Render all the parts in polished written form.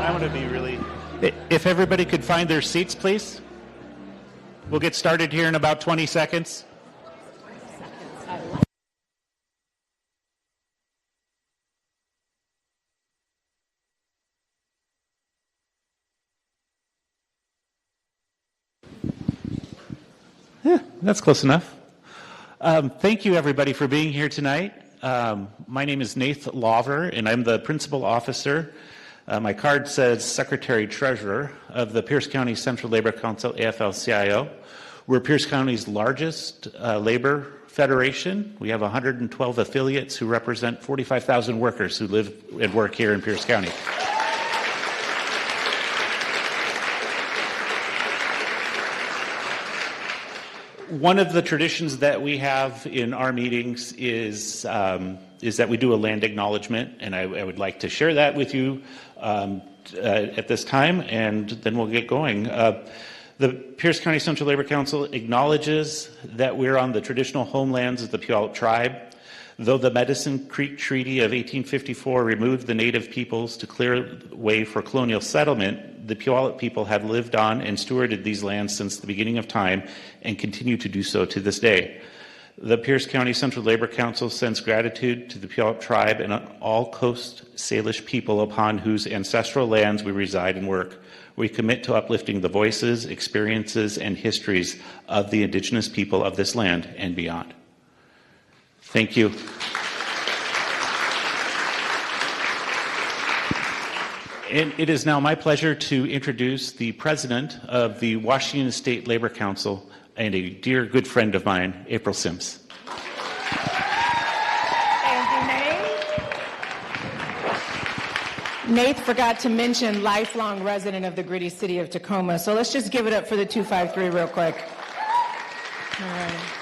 I'm going to be really... If everybody could find their seats, please. We'll get started here in about 20 seconds. Yeah, that's close enough. Thank you, everybody, for being here tonight. My name is Nath Lawver, and I'm the principal officer. My card says Secretary-Treasurer of the Pierce County Central Labor Council, AFL-CIO. We're Pierce County's largest labor federation. We have 112 affiliates who represent 45,000 workers who live and work here in Pierce County. One of the traditions that we have in our meetings is that we do a land acknowledgement, and I would like to share that with you at this time, and then we'll get going. The Pierce County Central Labor Council acknowledges that we're on the traditional homelands of the Puyallup tribe. Though the Medicine Creek Treaty of 1854 removed the native peoples to clear way for colonial settlement, the Puyallup people have lived on and stewarded these lands since the beginning of time and continue to do so to this day. The Pierce County Central Labor Council sends gratitude to the Puyallup tribe and all Coast Salish people upon whose ancestral lands we reside and work. We commit to uplifting the voices, experiences, and histories of the Indigenous people of this land and beyond. Thank you. And it is now my pleasure to introduce the president of the Washington State Labor Council and a dear good friend of mine, April Sims. Thank you, Nate. Nate forgot to mention lifelong resident of the gritty city of Tacoma, so let's just give it up for the 253 real quick. All right.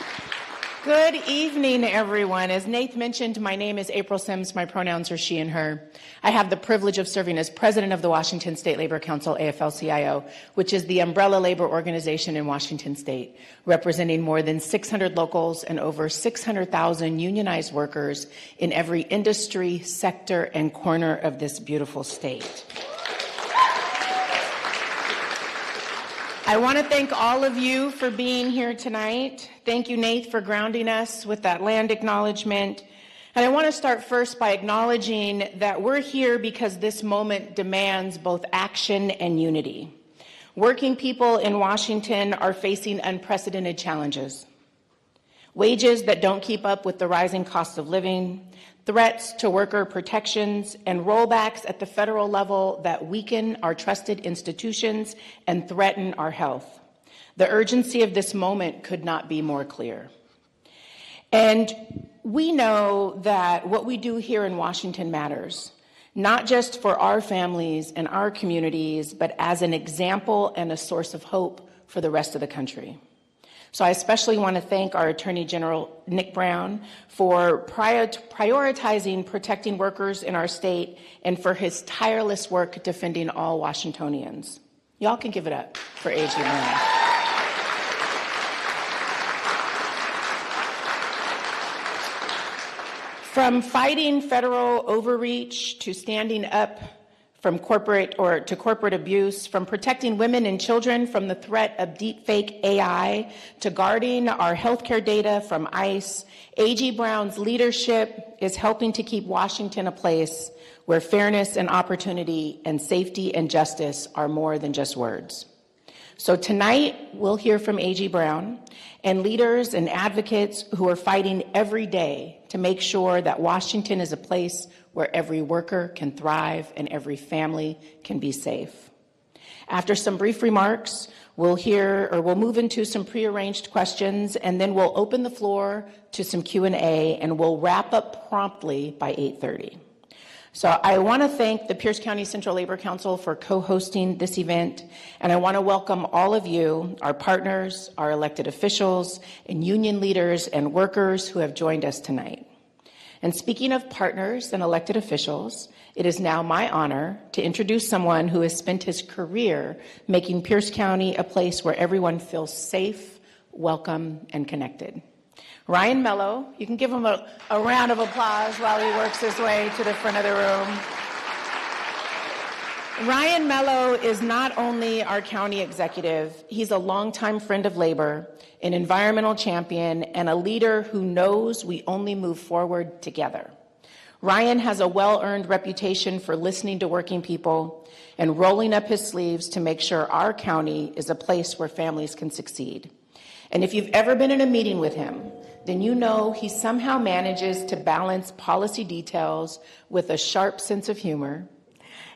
Good evening, everyone. As Nate mentioned, my name is April Sims. My pronouns are she and her. I have the privilege of serving as president of the Washington State Labor Council, AFL-CIO, which is the umbrella labor organization in Washington State, representing more than 600 locals and over 600,000 unionized workers in every industry, sector, and corner of this beautiful state. I want to thank all of you for being here tonight. Thank you, Nate, for grounding us with that land acknowledgement. And I want to start first by acknowledging that we're here because this moment demands both action and unity. Working people in Washington are facing unprecedented challenges. Wages that don't keep up with the rising cost of living, threats to worker protections, and rollbacks at the federal level that weaken our trusted institutions and threaten our health. The urgency of this moment could not be more clear. And we know that what we do here in Washington matters, not just for our families and our communities, but as an example and a source of hope for the rest of the country. So I especially want to thank our Attorney General, Nick Brown, for prioritizing protecting workers in our state and for his tireless work defending all Washingtonians. Y'all can give it up for A.G. Brown. From fighting federal overreach to standing up from corporate abuse, from protecting women and children from the threat of deepfake AI to guarding our healthcare data from ICE, A.G. Brown's leadership is helping to keep Washington a place where fairness and opportunity and safety and justice are more than just words. So tonight, we'll hear from A.G. Brown and leaders and advocates who are fighting every day to make sure that Washington is a place where every worker can thrive and every family can be safe. After some brief remarks, we'll move into some prearranged questions, and then we'll open the floor to some Q&A, and we'll wrap up promptly by 8:30. So I want to thank the Pierce County Central Labor Council for co-hosting this event, and I want to welcome all of you, our partners, our elected officials, and union leaders and workers who have joined us tonight. And speaking of partners and elected officials, it is now my honor to introduce someone who has spent his career making Pierce County a place where everyone feels safe, welcome, and connected. Ryan Mello, you can give him a round of applause while he works his way to the front of the room. Ryan Mello is not only our county executive, he's a longtime friend of labor, an environmental champion, and a leader who knows we only move forward together. Ryan has a well-earned reputation for listening to working people and rolling up his sleeves to make sure our county is a place where families can succeed. And if you've ever been in a meeting with him, then you know he somehow manages to balance policy details with a sharp sense of humor.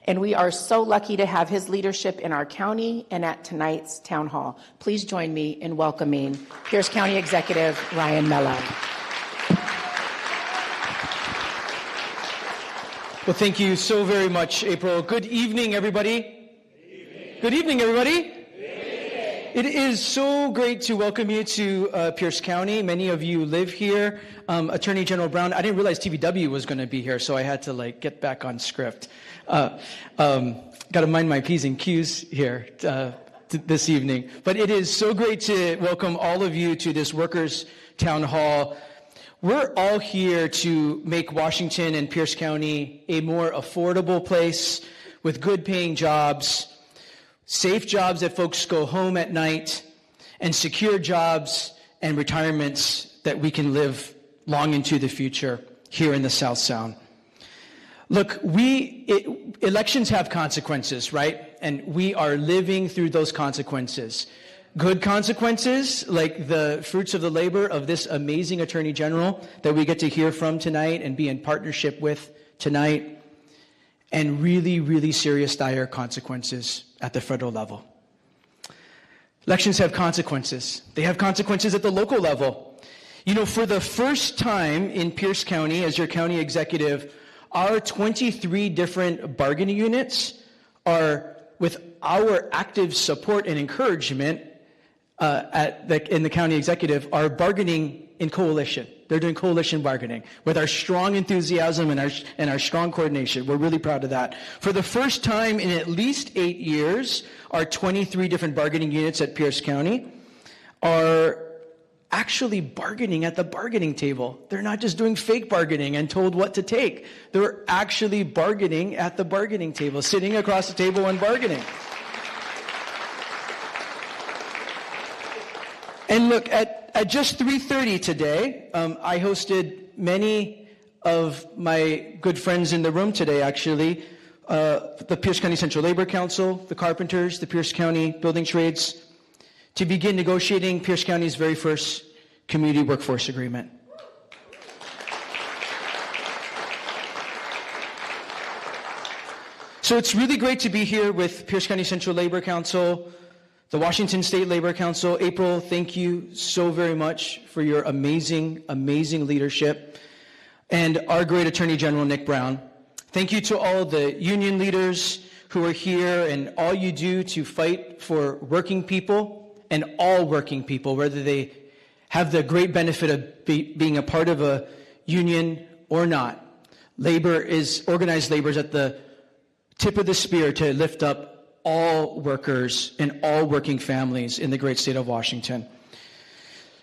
And we are so lucky to have his leadership in our county and at tonight's town hall. Please join me in welcoming Pierce County Executive Ryan Mello. Well, thank you so very much, April. Good evening, everybody. Good evening, everybody. It is so great to welcome you to Pierce County. Many of you live here. Attorney General Brown, I didn't realize TVW was going to be here, so I had to get back on script. Got to mind my P's and Q's here this evening. But it is so great to welcome all of you to this Workers' Town Hall. We're all here to make Washington and Pierce County a more affordable place with good paying jobs, safe jobs that folks go home at night, and secure jobs and retirements that we can live long into the future here in the South Sound. Look, elections have consequences, right? And we are living through those consequences. Good consequences, like the fruits of the labor of this amazing Attorney General that we get to hear from tonight and be in partnership with tonight. And really, really serious, dire consequences at the federal level. Elections have consequences. They have consequences at the local level. You know, for the first time in Pierce County, as your county executive, our 23 different bargaining units are, with our active support and encouragement in the county executive, are bargaining in coalition. They're doing coalition bargaining with our strong enthusiasm and our strong coordination. We're really proud of that. For the first time in at least 8 years, our 23 different bargaining units at Pierce County are actually bargaining at the bargaining table. They're not just doing fake bargaining and told what to take. They're actually bargaining at the bargaining table, sitting across the table and bargaining. And look, at just 3:30 today, I hosted many of my good friends in the room today, actually, the Pierce County Central Labor Council, the carpenters, the Pierce County Building Trades, to begin negotiating Pierce County's very first community workforce agreement. So it's really great to be here with Pierce County Central Labor Council, the Washington State Labor Council. April, thank you so very much for your amazing, amazing leadership. And our great Attorney General, Nick Brown. Thank you to all the union leaders who are here and all you do to fight for working people and all working people, whether they have the great benefit of being a part of a union or not. Organized labor is at the tip of the spear to lift up all workers and all working families in the great state of Washington.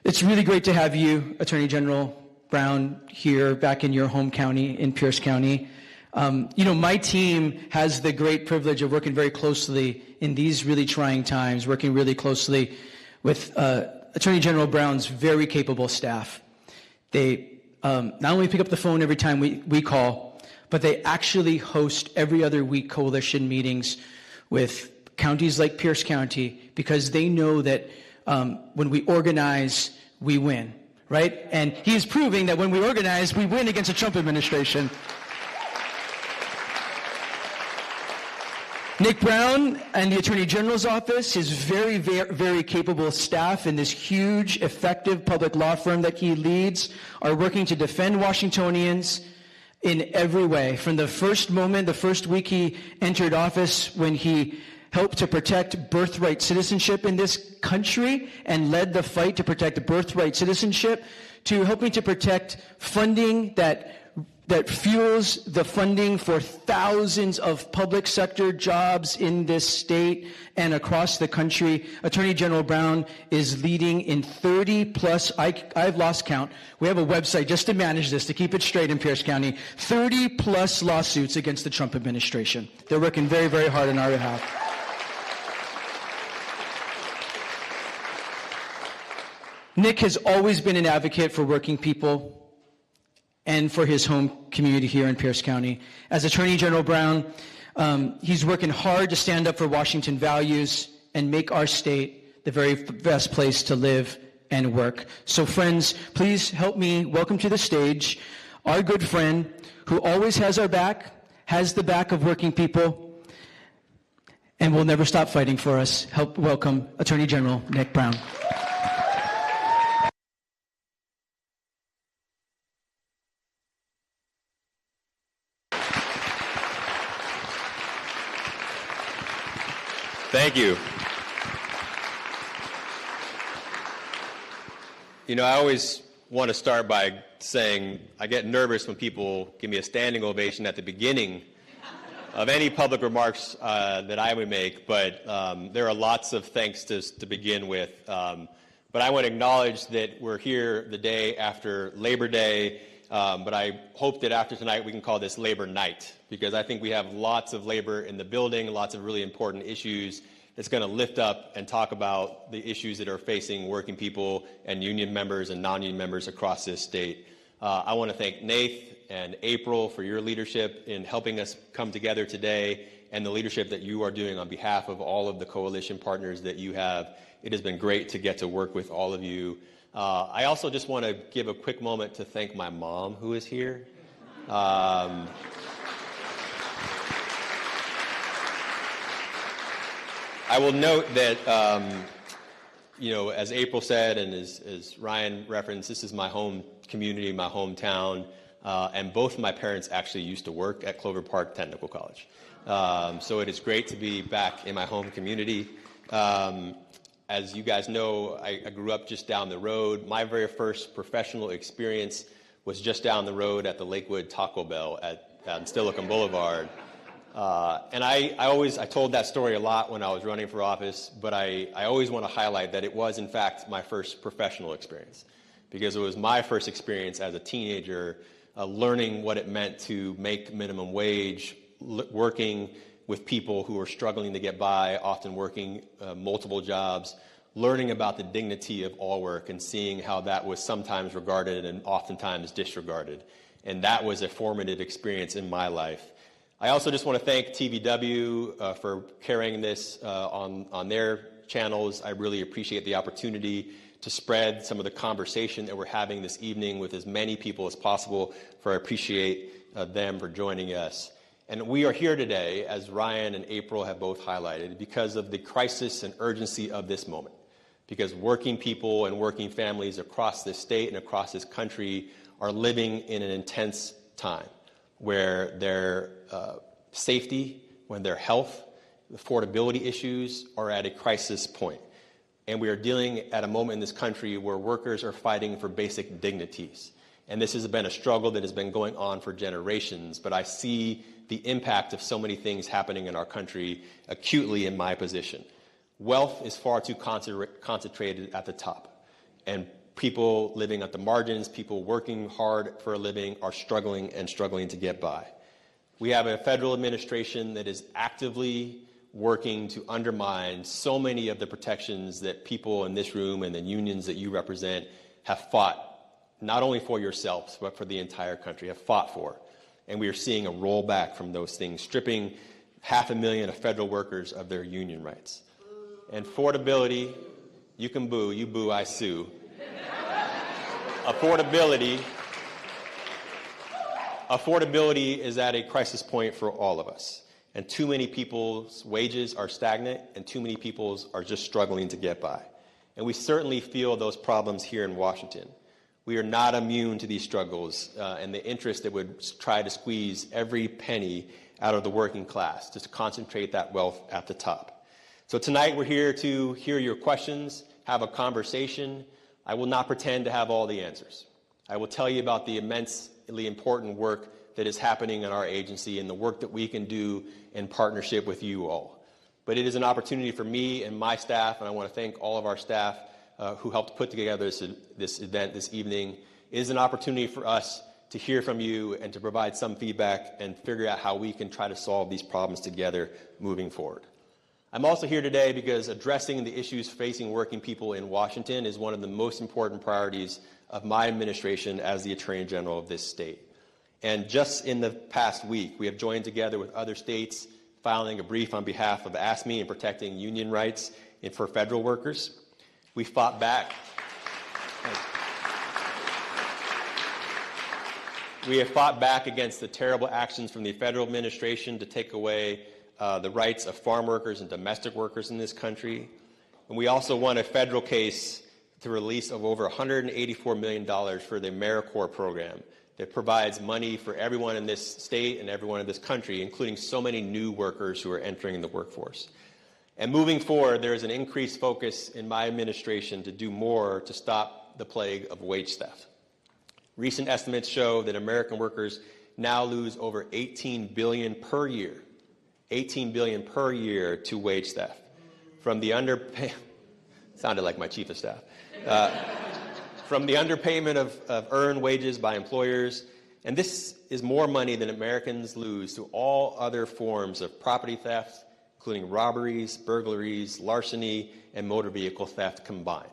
It's really great to have you, Attorney General Brown, here back in your home county, in Pierce County. My team has the great privilege of working very closely in these really trying times, working really closely with Attorney General Brown's very capable staff. They not only pick up the phone every time we call, but they actually host every other week coalition meetings with counties like Pierce County, because they know that when we organize, we win, right? And he is proving that when we organize, we win against the Trump administration. Nick Brown and the Attorney General's office, his very, very, very capable staff and this huge, effective public law firm that he leads, are working to defend Washingtonians in every way. From the first moment, the first week he entered office, when he helped to protect birthright citizenship in this country and led the fight to protect birthright citizenship, to helping to protect funding that that fuels the funding for thousands of public sector jobs in this state and across the country. Attorney General Brown is leading in 30 plus, I've lost count. We have a website just to manage this, to keep it straight in Pierce County, 30 plus lawsuits against the Trump administration. They're working very, very hard on our behalf. Nick has always been an advocate for working people and for his home community here in Pierce County. As Attorney General Brown, he's working hard to stand up for Washington values and make our state the very best place to live and work. So friends, please help me welcome to the stage our good friend who always has our back, has the back of working people, and will never stop fighting for us. Help welcome Attorney General Nick Brown. Thank you. You know, I always want to start by saying I get nervous when people give me a standing ovation at the beginning of any public remarks that I would make, but there are lots of thanks to begin with. But I want to acknowledge that we're here the day after Labor Day, but I hope that after tonight we can call this Labor Night, because I think we have lots of labor in the building, lots of really important issues that's going to lift up and talk about the issues that are facing working people and union members and non-union members across this state. I want to thank Nath and April for your leadership in helping us come together today, and the leadership that you are doing on behalf of all of the coalition partners that you have. It has been great to get to work with all of you. I also just want to give a quick moment to thank my mom, who is here. I will note that, you know, as April said and as Ryan referenced, this is my home community, my hometown, and both of my parents actually used to work at Clover Park Technical College. So it is great to be back in my home community. As you guys know, I grew up just down the road. My very first professional experience was just down the road at the Lakewood Taco Bell on Steilacoom Boulevard. And I told that story a lot when I was running for office, but I always want to highlight that it was, in fact, my first professional experience, because it was my first experience as a teenager learning what it meant to make minimum wage, working with people who are struggling to get by, often working multiple jobs, learning about the dignity of all work and seeing how that was sometimes regarded and oftentimes disregarded. And that was a formative experience in my life. I also just want to thank TVW for carrying this on their channels. I really appreciate the opportunity to spread some of the conversation that we're having this evening with as many people as possible, for I appreciate them for joining us. And we are here today, as Ryan and April have both highlighted, because of the crisis and urgency of this moment. Because working people and working families across this state and across this country are living in an intense time where their safety, when their health, affordability issues are at a crisis point. And we are dealing at a moment in this country where workers are fighting for basic dignities. And this has been a struggle that has been going on for generations, but I see the impact of so many things happening in our country acutely in my position. Wealth is far too concentrated at the top, and people living at the margins, people working hard for a living, are struggling to get by. We have a federal administration that is actively working to undermine so many of the protections that people in this room and the unions that you represent have fought, not only for yourselves, but for the entire country, have fought for. And we are seeing a rollback from those things, stripping 500,000 of federal workers of their union rights. And affordability, you can boo, you boo, I sue. Affordability is at a crisis point for all of us. And too many people's wages are stagnant, and too many people's are just struggling to get by. And we certainly feel those problems here in Washington. We are not immune to these struggles and the interest that would try to squeeze every penny out of the working class, just to concentrate that wealth at the top. So tonight we're here to hear your questions, have a conversation. I will not pretend to have all the answers. I will tell you about the immensely important work that is happening in our agency and the work that we can do in partnership with you all. But it is an opportunity for me and my staff, and I want to thank all of our staff who helped put together this event this evening. It is an opportunity for us to hear from you and to provide some feedback and figure out how we can try to solve these problems together moving forward. I'm also here today because addressing the issues facing working people in Washington is one of the most important priorities of my administration as the Attorney General of this state. And just in the past week, we have joined together with other states, filing a brief on behalf of AFSCME and protecting union rights for federal workers. We fought back. We have fought back against the terrible actions from the federal administration to take away the rights of farm workers and domestic workers in this country. And we also won a federal case to release of over $184 million for the AmeriCorps program that provides money for everyone in this state and everyone in this country, including so many new workers who are entering the workforce. And moving forward, there is an increased focus in my administration to do more to stop the plague of wage theft. Recent estimates show that American workers now lose over $18 billion per year, $18 billion per year to wage theft. From the sounded like my chief of staff. From the underpayment of earned wages by employers, and this is more money than Americans lose to all other forms of property theft, including robberies, burglaries, larceny, and motor vehicle theft combined.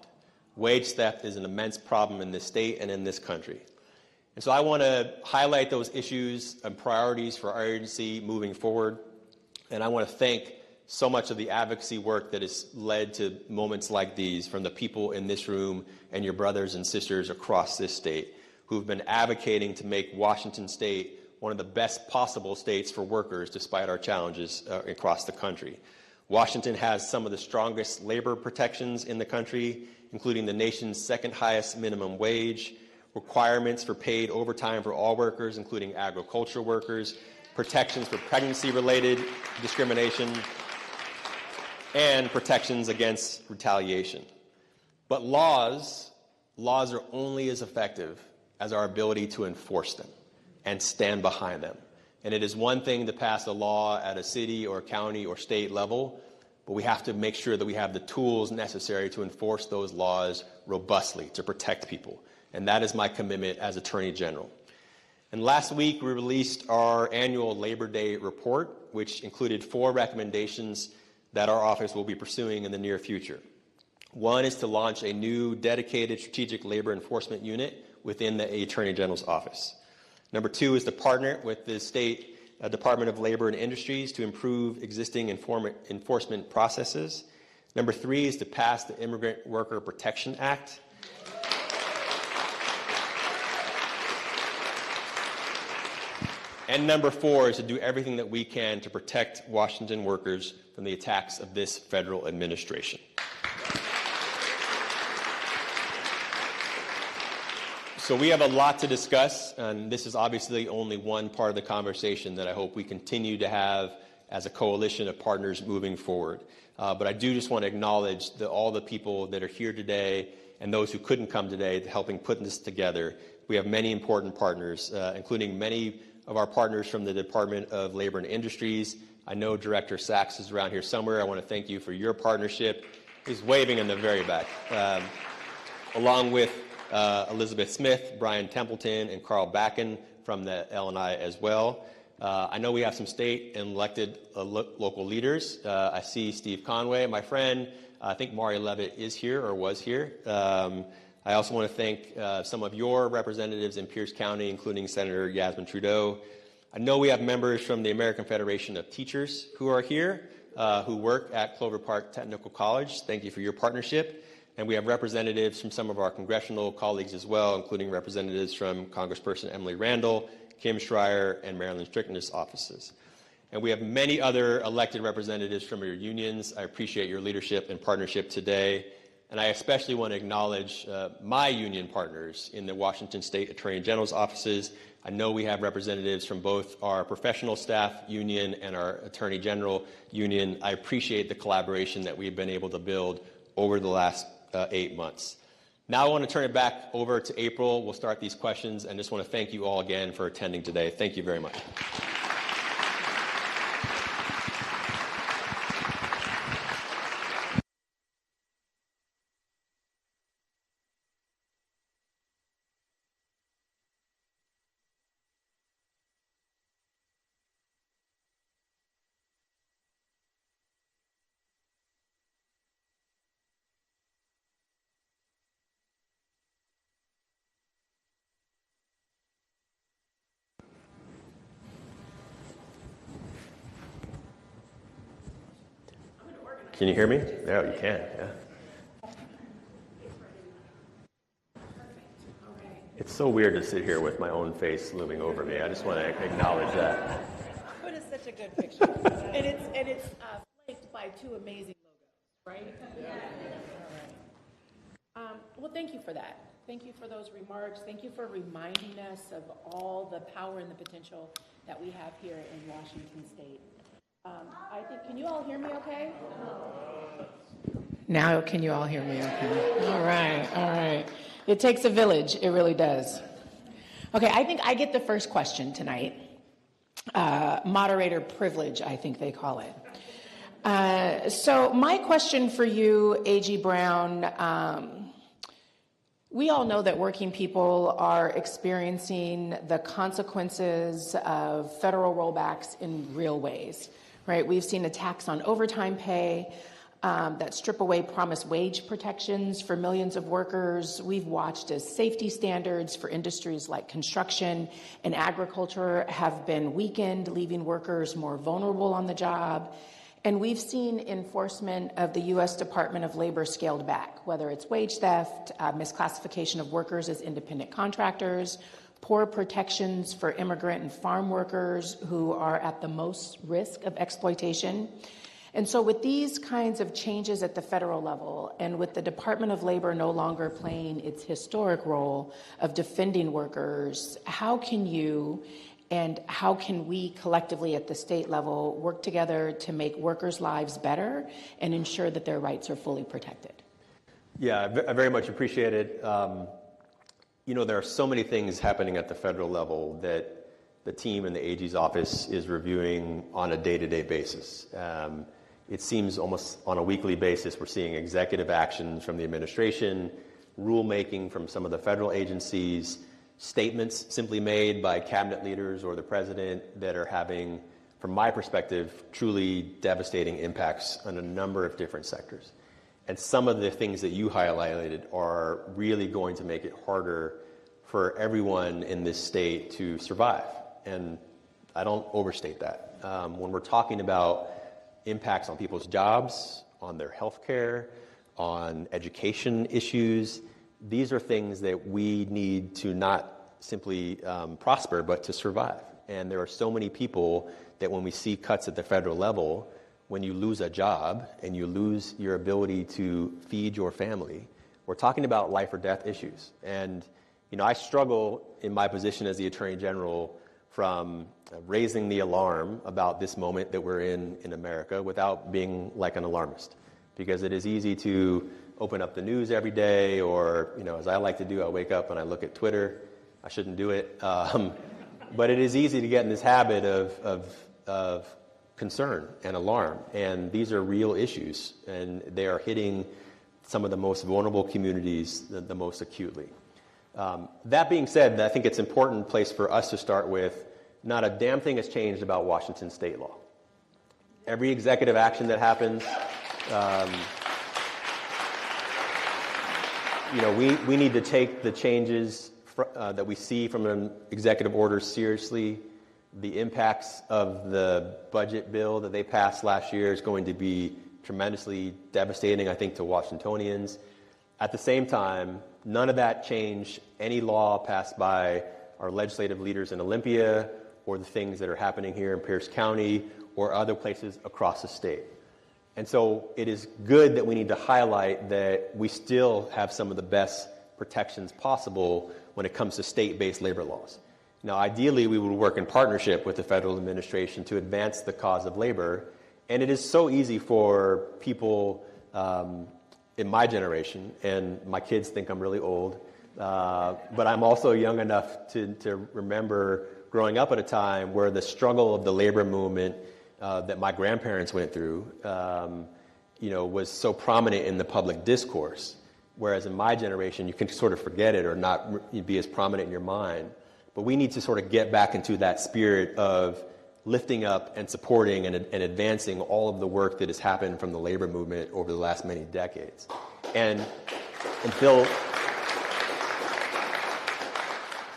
Wage theft is an immense problem in this state and in this country. And so I want to highlight those issues and priorities for our agency moving forward. And I want to thank so much of the advocacy work that has led to moments like these from the people in this room and your brothers and sisters across this state who've been advocating to make Washington State one of the best possible states for workers despite our challenges across the country. Washington has some of the strongest labor protections in the country, including the nation's second highest minimum wage, requirements for paid overtime for all workers, including agricultural workers, protections for pregnancy-related discrimination, and protections against retaliation. But laws are only as effective as our ability to enforce them and stand behind them. And it is one thing to pass a law at a city or county or state level, but we have to make sure that we have the tools necessary to enforce those laws robustly to protect people. And that is my commitment as Attorney General. And last week, we released our annual Labor Day report, which included 4 recommendations that our office will be pursuing in the near future. One is to launch a new dedicated strategic labor enforcement unit within the Attorney General's office. Number 2 is to partner with the State Department of Labor and Industries to improve existing enforcement processes. Number 3 is to pass the Immigrant Worker Protection Act. And number 4 is to do everything that we can to protect Washington workers from the attacks of this federal administration. So we have a lot to discuss, and this is obviously only one part of the conversation that I hope we continue to have as a coalition of partners moving forward. But I do just want to acknowledge all the people that are here today and those who couldn't come today helping put this together. We have many important partners, including many of our partners from the Department of Labor and Industries. I know Director Sachs is around here somewhere. I want to thank you for your partnership. He's waving in the very back. Along with Elizabeth Smith, Brian Templeton, and Carl Backen from the L&I as well. I know we have some state and elected local leaders. I see Steve Conway, my friend. I think Mario Levitt is here or was here. I also want to thank some of your representatives in Pierce County, including Senator Yasmin Trudeau. I know we have members from the American Federation of Teachers who are here, who work at Clover Park Technical College. Thank you for your partnership. And we have representatives from some of our congressional colleagues as well, including representatives from Congressperson Emily Randall, Kim Schreier, and Marilyn Strickland's offices. And we have many other elected representatives from your unions. I appreciate your leadership and partnership today. And I especially want to acknowledge my union partners in the Washington State Attorney General's offices. I know we have representatives from both our professional staff union and our Attorney General union. I appreciate the collaboration that we've been able to build over the last 8 months. Now I want to turn it back over to April. We'll start these questions, and just want to thank you all again for attending today. Thank you very much. Can you hear me? Yeah, you can, yeah. It's so weird to sit here with my own face looming over me. I just want to acknowledge that. It is such a good picture. And it's flanked by two amazing logos, right? Yeah. All right. Well, thank you for that. Thank you for those remarks. Thank you for reminding us of all the power and the potential that we have here in Washington State. I think, can you all hear me okay? Now, can you all hear me okay? All right. It takes a village, it really does. Okay, I think I get the first question tonight. Moderator privilege, I think they call it. So my question for you, A.G. Brown, we all know that working people are experiencing the consequences of federal rollbacks in real ways. Right, we've seen attacks on overtime pay that strip away promised wage protections for millions of workers. We've watched as safety standards for industries like construction and agriculture have been weakened, leaving workers more vulnerable on the job. And we've seen enforcement of the U.S. Department of Labor scaled back, whether it's wage theft, misclassification of workers as independent contractors, poor protections for immigrant and farm workers who are at the most risk of exploitation. And so with these kinds of changes at the federal level, and with the Department of Labor no longer playing its historic role of defending workers, how can you and how can we collectively at the state level work together to make workers' lives better and ensure that their rights are fully protected? Yeah, I very much appreciate it. There are so many things happening at the federal level that the team in the AG's office is reviewing on a day-to-day basis. It seems almost on a weekly basis we're seeing executive actions from the administration, rulemaking from some of the federal agencies, statements simply made by cabinet leaders or the president that are having, from my perspective, truly devastating impacts on a number of different sectors. And some of the things that you highlighted are really going to make it harder for everyone in this state to survive. And I don't overstate that. When we're talking about impacts on people's jobs, on their health care, on education issues, these are things that we need to not simply prosper, but to survive. And there are so many people that when we see cuts at the federal level, when you lose a job and you lose your ability to feed your family, we're talking about life or death issues. And, I struggle in my position as the Attorney General from raising the alarm about this moment that we're in America without being like an alarmist. Because it is easy to open up the news every day or, as I like to do, I wake up and I look at Twitter. I shouldn't do it. But it is easy to get in this habit of concern and alarm, and these are real issues, and they are hitting some of the most vulnerable communities the most acutely. That being said, I think it's an important place for us to start with, not a damn thing has changed about Washington state law. Every executive action that happens, we need to take the changes that we see from an executive order seriously. The impacts of the budget bill that they passed last year is going to be tremendously devastating, I think, to Washingtonians. At the same time, none of that changed any law passed by our legislative leaders in Olympia or the things that are happening here in Pierce County or other places across the state. And so it is good that we need to highlight that we still have some of the best protections possible when it comes to state-based labor laws. Now, ideally, we would work in partnership with the federal administration to advance the cause of labor, and it is so easy for people in my generation, and my kids think I'm really old, but I'm also young enough to remember growing up at a time where the struggle of the labor movement that my grandparents went through, was so prominent in the public discourse. Whereas in my generation, you can sort of forget it or not be as prominent in your mind. But we need to sort of get back into that spirit of lifting up and supporting and advancing all of the work that has happened from the labor movement over the last many decades. And Phil,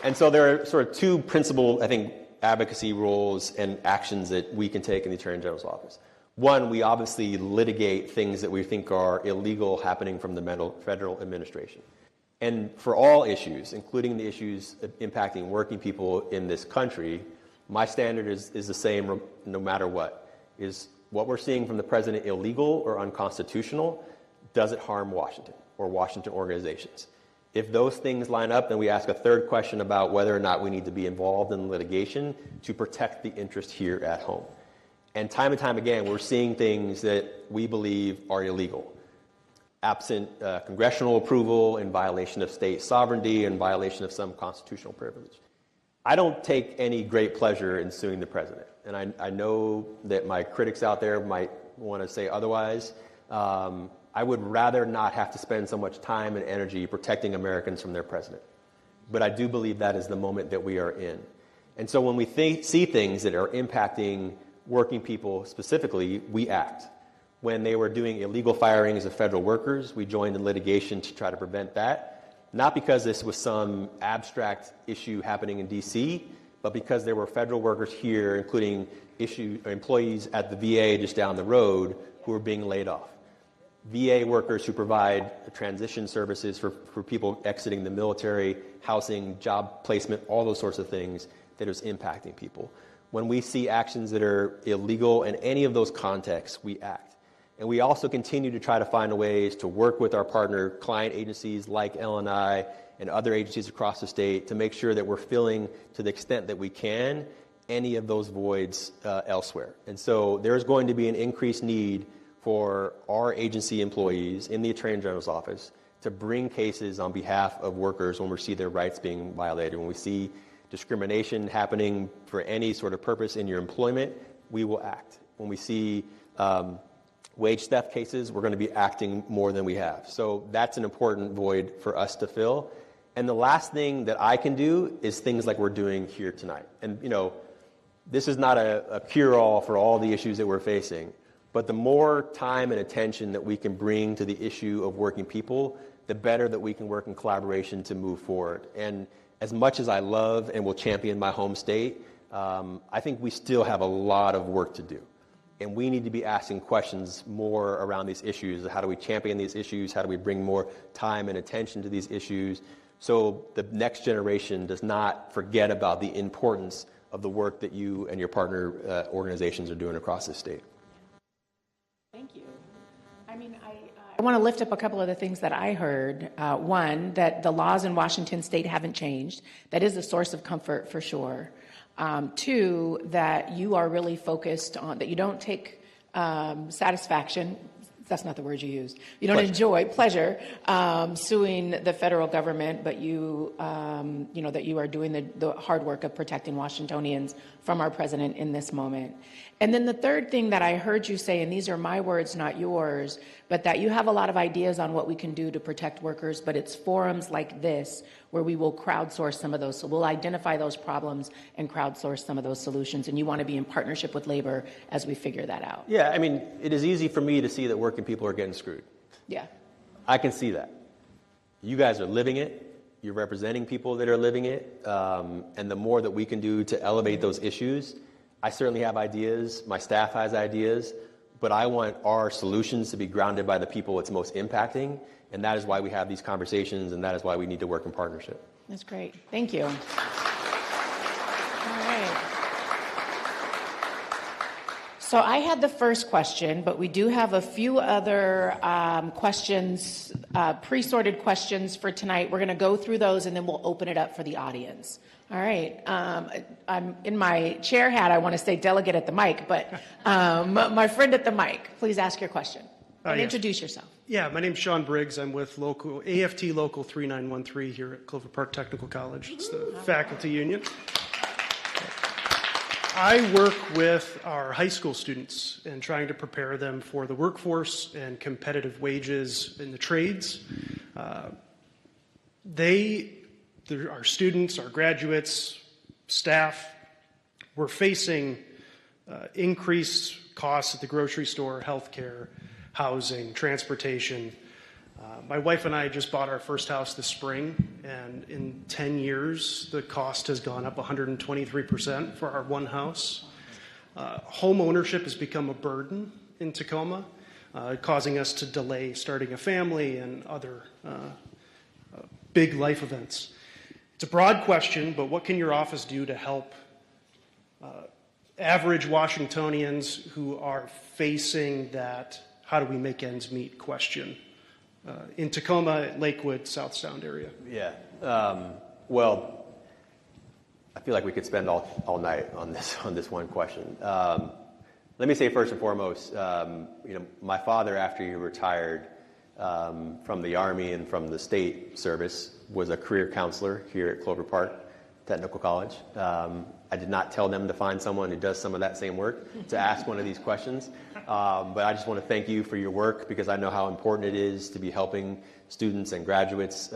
and so there are sort of two principal, I think, advocacy roles and actions that we can take in the Attorney General's office. One, we obviously litigate things that we think are illegal happening from the federal administration. And for all issues, including the issues impacting working people in this country, my standard is the same no matter what. Is what we're seeing from the president illegal or unconstitutional? Does it harm Washington or Washington organizations? If those things line up, then we ask a third question about whether or not we need to be involved in litigation to protect the interest here at home. And time again, we're seeing things that we believe are illegal, absent congressional approval, in violation of state sovereignty, in violation of some constitutional privilege. I don't take any great pleasure in suing the president. And I know that my critics out there might want to say otherwise. I would rather not have to spend so much time and energy protecting Americans from their president. But I do believe that is the moment that we are in. And so when we see things that are impacting working people specifically, we act. When they were doing illegal firings of federal workers, we joined in litigation to try to prevent that. Not because this was some abstract issue happening in D.C., but because there were federal workers here, including employees at the VA just down the road, who were being laid off. VA workers who provide transition services for people exiting the military, housing, job placement, all those sorts of things that is impacting people. When we see actions that are illegal in any of those contexts, we act. And we also continue to try to find ways to work with our partner client agencies like L&I and other agencies across the state to make sure that we're filling, to the extent that we can, any of those voids elsewhere. And so there's going to be an increased need for our agency employees in the Attorney General's office to bring cases on behalf of workers when we see their rights being violated. When we see discrimination happening for any sort of purpose in your employment, we will act. When we see wage theft cases, we're going to be acting more than we have. So that's an important void for us to fill. And the last thing that I can do is things like we're doing here tonight. And, this is not a cure-all for all the issues that we're facing, but the more time and attention that we can bring to the issue of working people, the better that we can work in collaboration to move forward. And as much as I love and will champion my home state, I think we still have a lot of work to do. And we need to be asking questions more around these issues. How do we champion these issues? How do we bring more time and attention to these issues so the next generation does not forget about the importance of the work that you and your partner organizations are doing across the state? Thank you. I want to lift up a couple of the things that I heard. One, that the laws in Washington state haven't changed. That is a source of comfort for sure. Two, that you are really focused on, that you don't take satisfaction, that's not the word you used, you don't enjoy pleasure suing the federal government, but you, that you are doing the hard work of protecting Washingtonians from our president in this moment. And then the third thing that I heard you say, and these are my words, not yours, but that you have a lot of ideas on what we can do to protect workers, but it's forums like this where we will crowdsource some of those. So we'll identify those problems and crowdsource some of those solutions. And you want to be in partnership with labor as we figure that out. Yeah, it is easy for me to see that working people are getting screwed. Yeah. I can see that. You guys are living it. You're representing people that are living it. And the more that we can do to elevate those issues, I certainly have ideas. My staff has ideas. But I want our solutions to be grounded by the people it's most impacting. And that is why we have these conversations, and that is why we need to work in partnership. That's great. Thank you. All right. So I had the first question, but we do have a few other questions, pre-sorted questions for tonight. We're going to go through those, and then we'll open it up for the audience. All right. I'm in my chair hat. I want to say delegate at the mic, but my friend at the mic, please ask your question. And Yes. introduce yourself. Yeah, my name's Sean Briggs. I'm with AFT Local 3913 here at Clover Park Technical College. It's the faculty union. I work with our high school students and trying to prepare them for the workforce and competitive wages in the trades. Our students, our graduates, staff, we're facing increased costs at the grocery store, healthcare, housing, transportation. My wife and I just bought our first house this spring, and in 10 years, the cost has gone up 123% for our one house. Home ownership has become a burden in Tacoma, causing us to delay starting a family and other big life events. It's a broad question, but what can your office do to help average Washingtonians who are facing that how do we make ends meet question in Tacoma, Lakewood, South Sound area? Yeah. Well, I feel like we could spend all night on this one question. Let me say first and foremost, my father, after he retired from the Army and from the state service, was a career counselor here at Clover Park Technical College. I did not tell them to find someone who does some of that same work to ask one of these questions. But I just want to thank you for your work, because I know how important it is to be helping students and graduates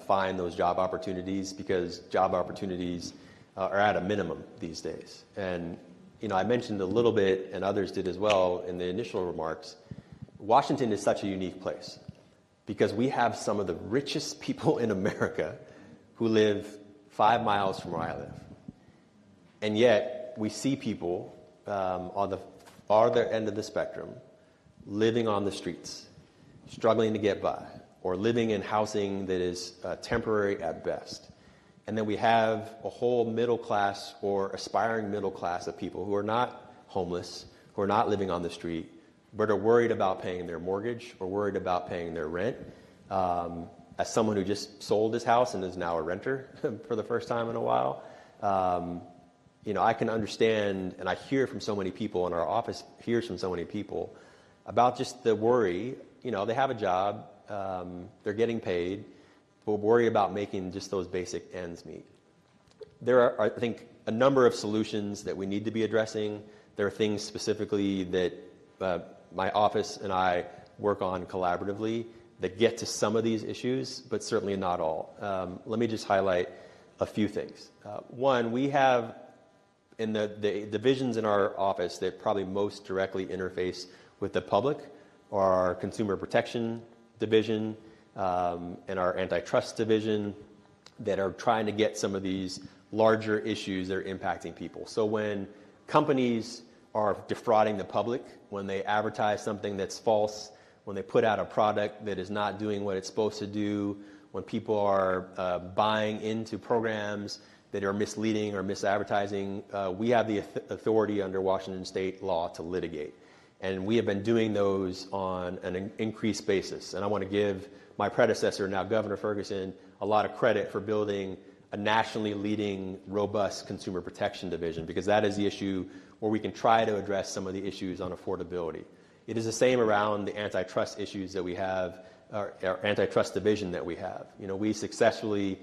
find those job opportunities, because job opportunities are at a minimum these days. And I mentioned a little bit, and others did as well in the initial remarks, Washington is such a unique place because we have some of the richest people in America who live 5 miles from where I live. And yet, we see people on the farther end of the spectrum living on the streets, struggling to get by, or living in housing that is temporary at best. And then we have a whole middle class or aspiring middle class of people who are not homeless, who are not living on the street, but are worried about paying their mortgage or worried about paying their rent. As someone who just sold his house and is now a renter for the first time in a while, I can understand, and I hear from so many people, and our office hears from so many people about just the worry. They have a job, they're getting paid, but worry about making just those basic ends meet. There are, I think, a number of solutions that we need to be addressing. There are things specifically that my office and I work on collaboratively that get to some of these issues, but certainly not all. Let me just highlight a few things. One, we have in the divisions in our office that probably most directly interface with the public are our Consumer Protection Division and our Antitrust Division that are trying to get some of these larger issues that are impacting people. So when companies are defrauding the public, when they advertise something that's false, when they put out a product that is not doing what it's supposed to do, when people are buying into programs that are misleading or misadvertising, we have the authority under Washington state law to litigate. And we have been doing those on an increased basis. And I want to give my predecessor, now Governor Ferguson, a lot of credit for building a nationally leading, robust consumer protection division, because that is the issue where we can try to address some of the issues on affordability. It is the same around the antitrust issues that we have, our antitrust division that we have. We successfully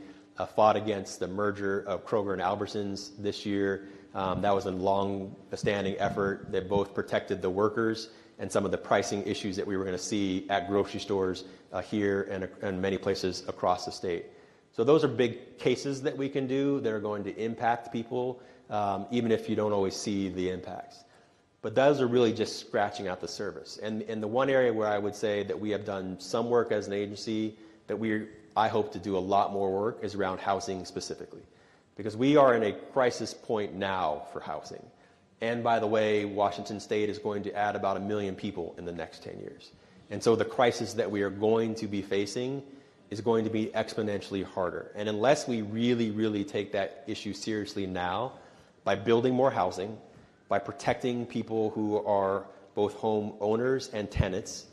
fought against the merger of Kroger and Albertsons this year. That was a long-standing effort that both protected the workers and some of the pricing issues that we were going to see at grocery stores here and many places across the state. So those are big cases that we can do that are going to impact people, even if you don't always see the impacts. But those are really just scratching out the surface. And the one area where I would say that we have done some work as an agency that I hope to do a lot more work is around housing specifically. Because we are in a crisis point now for housing. And by the way, Washington State is going to add about 1 million people in the next 10 years. And so the crisis that we are going to be facing is going to be exponentially harder. And unless we really, really take that issue seriously now, by building more housing, by protecting people who are both home owners and tenants,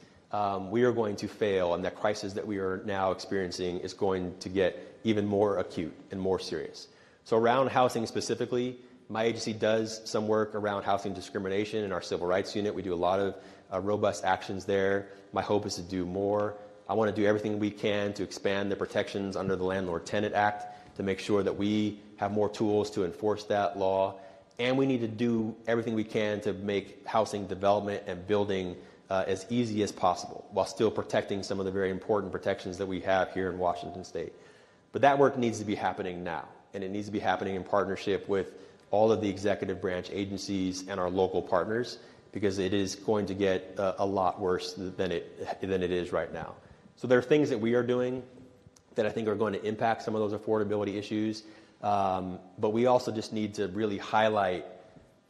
we are going to fail, and that crisis that we are now experiencing is going to get even more acute and more serious. So around housing specifically, my agency does some work around housing discrimination in our civil rights unit. We do a lot of robust actions there. My hope is to do more. I want to do everything we can to expand the protections under the Landlord-Tenant Act to make sure that we have more tools to enforce that law. And we need to do everything we can to make housing development and building as easy as possible, while still protecting some of the very important protections that we have here in Washington State. But that work needs to be happening now, and it needs to be happening in partnership with all of the executive branch agencies and our local partners, because it is going to get a lot worse than it is right now. So there are things that we are doing that I think are going to impact some of those affordability issues, but we also just need to really highlight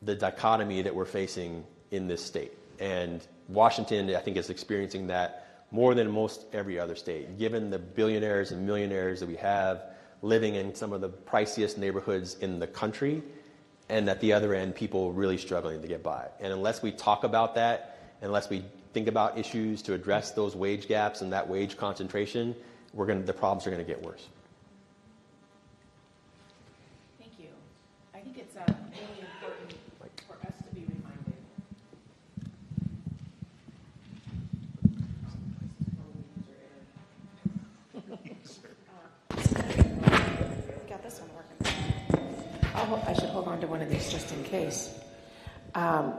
the dichotomy that we're facing in this state. And Washington, I think, is experiencing that more than most every other state, given the billionaires and millionaires that we have living in some of the priciest neighborhoods in the country, and at the other end, people really struggling to get by. And unless we talk about that, unless we think about issues to address those wage gaps and that wage concentration, the problems are going to get worse. Thank you. I think it's really important for us to be reminded. Got this one working. I should hold on to one of these just in case.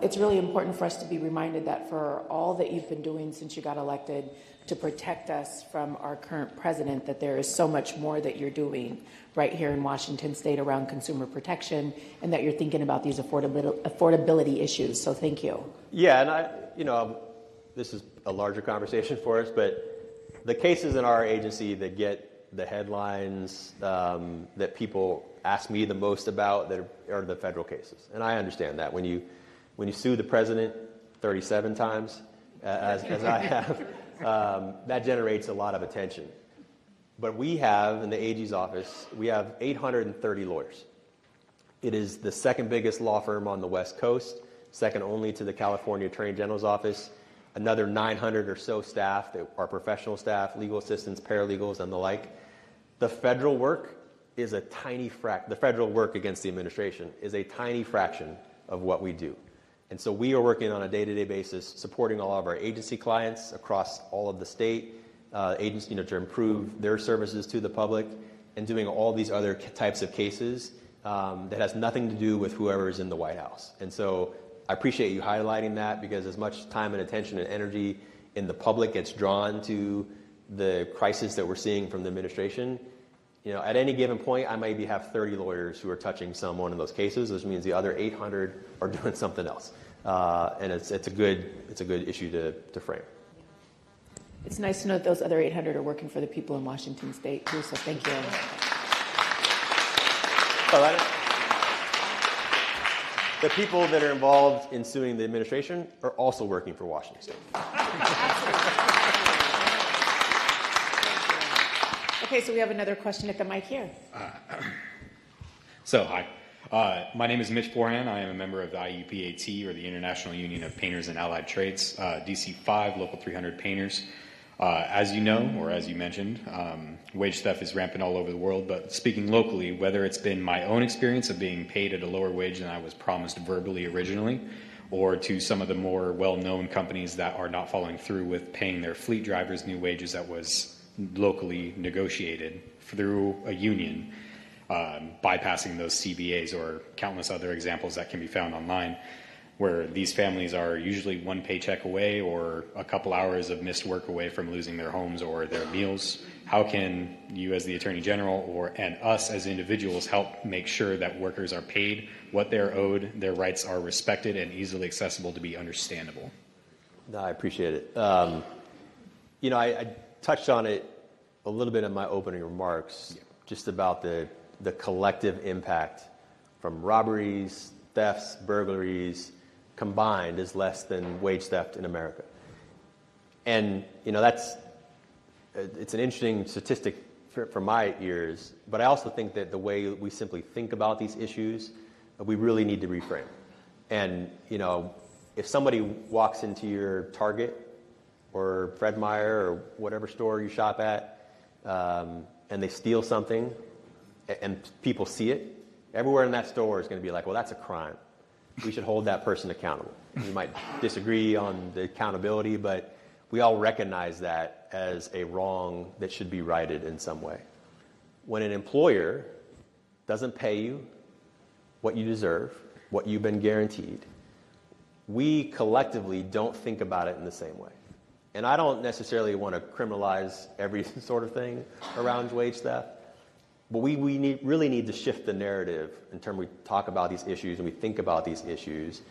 It's really important for us to be reminded that for all that you've been doing since you got elected to protect us from our current president, that there is so much more that you're doing right here in Washington State around consumer protection, and that you're thinking about these affordability issues. So thank you. Yeah, and this is a larger conversation for us, but the cases in our agency that get the headlines that people ask me the most about that are the federal cases. And I understand that. When you sue the president 37 times, as I have, that generates a lot of attention. But we have, in the AG's office, we have 830 lawyers. It is the second biggest law firm on the West Coast, second only to the California Attorney General's office. Another 900 or so staff that are professional staff, legal assistants, paralegals, and the like. The federal work is a tiny the federal work against the administration is a tiny fraction of what we do. And so we are working on a day-to-day basis, supporting all of our agency clients across all of the state, to improve their services to the public, and doing all these other types of cases that has nothing to do with whoever is in the White House. And so I appreciate you highlighting that, because as much time and attention and energy in the public gets drawn to the crisis that we're seeing from the administration, at any given point, I maybe have 30 lawyers who are touching someone in those cases, which means the other 800 are doing something else. And it's a good issue to frame. It's nice to know that those other 800 are working for the people in Washington State, too, so thank you. The people that are involved in suing the administration are also working for Washington State. Okay, so we have another question at the mic here. Hi. My name is Mitch Forhan. I am a member of the IUPAT, or the International Union of Painters and Allied Trades, DC 5, Local 300 Painters. As you know, or as you mentioned, wage theft is rampant all over the world, but speaking locally, whether it's been my own experience of being paid at a lower wage than I was promised verbally originally, or to some of the more well-known companies that are not following through with paying their fleet drivers new wages that was locally negotiated through a union, bypassing those CBAs, or countless other examples that can be found online, where these families are usually one paycheck away or a couple hours of missed work away from losing their homes or their meals. How can you as the Attorney General and us as individuals help make sure that workers are paid what they're owed, their rights are respected, and easily accessible to be understandable? No, I appreciate it. I touched on it a little bit in my opening remarks, just about the collective impact from robberies, thefts, burglaries combined is less than wage theft in America. And, it's an interesting statistic for my ears, but I also think that the way we simply think about these issues, we really need to reframe. And, if somebody walks into your Target or Fred Meyer or whatever store you shop at, and they steal something, and people see it, everywhere in that store is going to be like, well, that's a crime. we should hold that person accountable. We might disagree on the accountability, but we all recognize that as a wrong that should be righted in some way. When an employer doesn't pay you what you deserve, what you've been guaranteed, we collectively don't think about it in the same way. And I don't necessarily want to criminalize every sort of thing around wage theft, but we really need to shift the narrative in terms we talk about these issues and we think about these issues.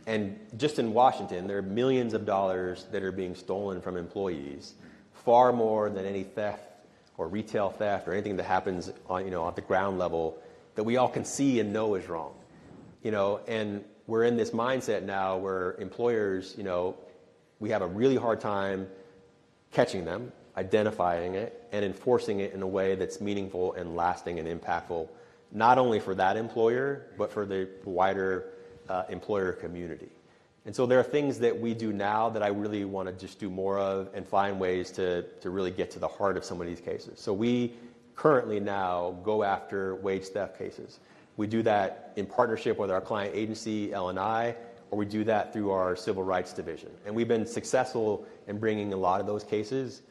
And just in Washington, there are millions of dollars that are being stolen from employees, far more than any theft or retail theft or anything that happens on, at the ground level that we all can see and know is wrong. And we're in this mindset now where employers, we have a really hard time catching them, identifying it, and enforcing it in a way that's meaningful and lasting and impactful, not only for that employer, but for the wider employer community. And so there are things that we do now that I really want to just do more of and find ways to really get to the heart of some of these cases. So we currently now go after wage theft cases. We do that in partnership with our client agency, L&I, or we do that through our Civil Rights Division. And we've been successful in bringing a lot of those cases,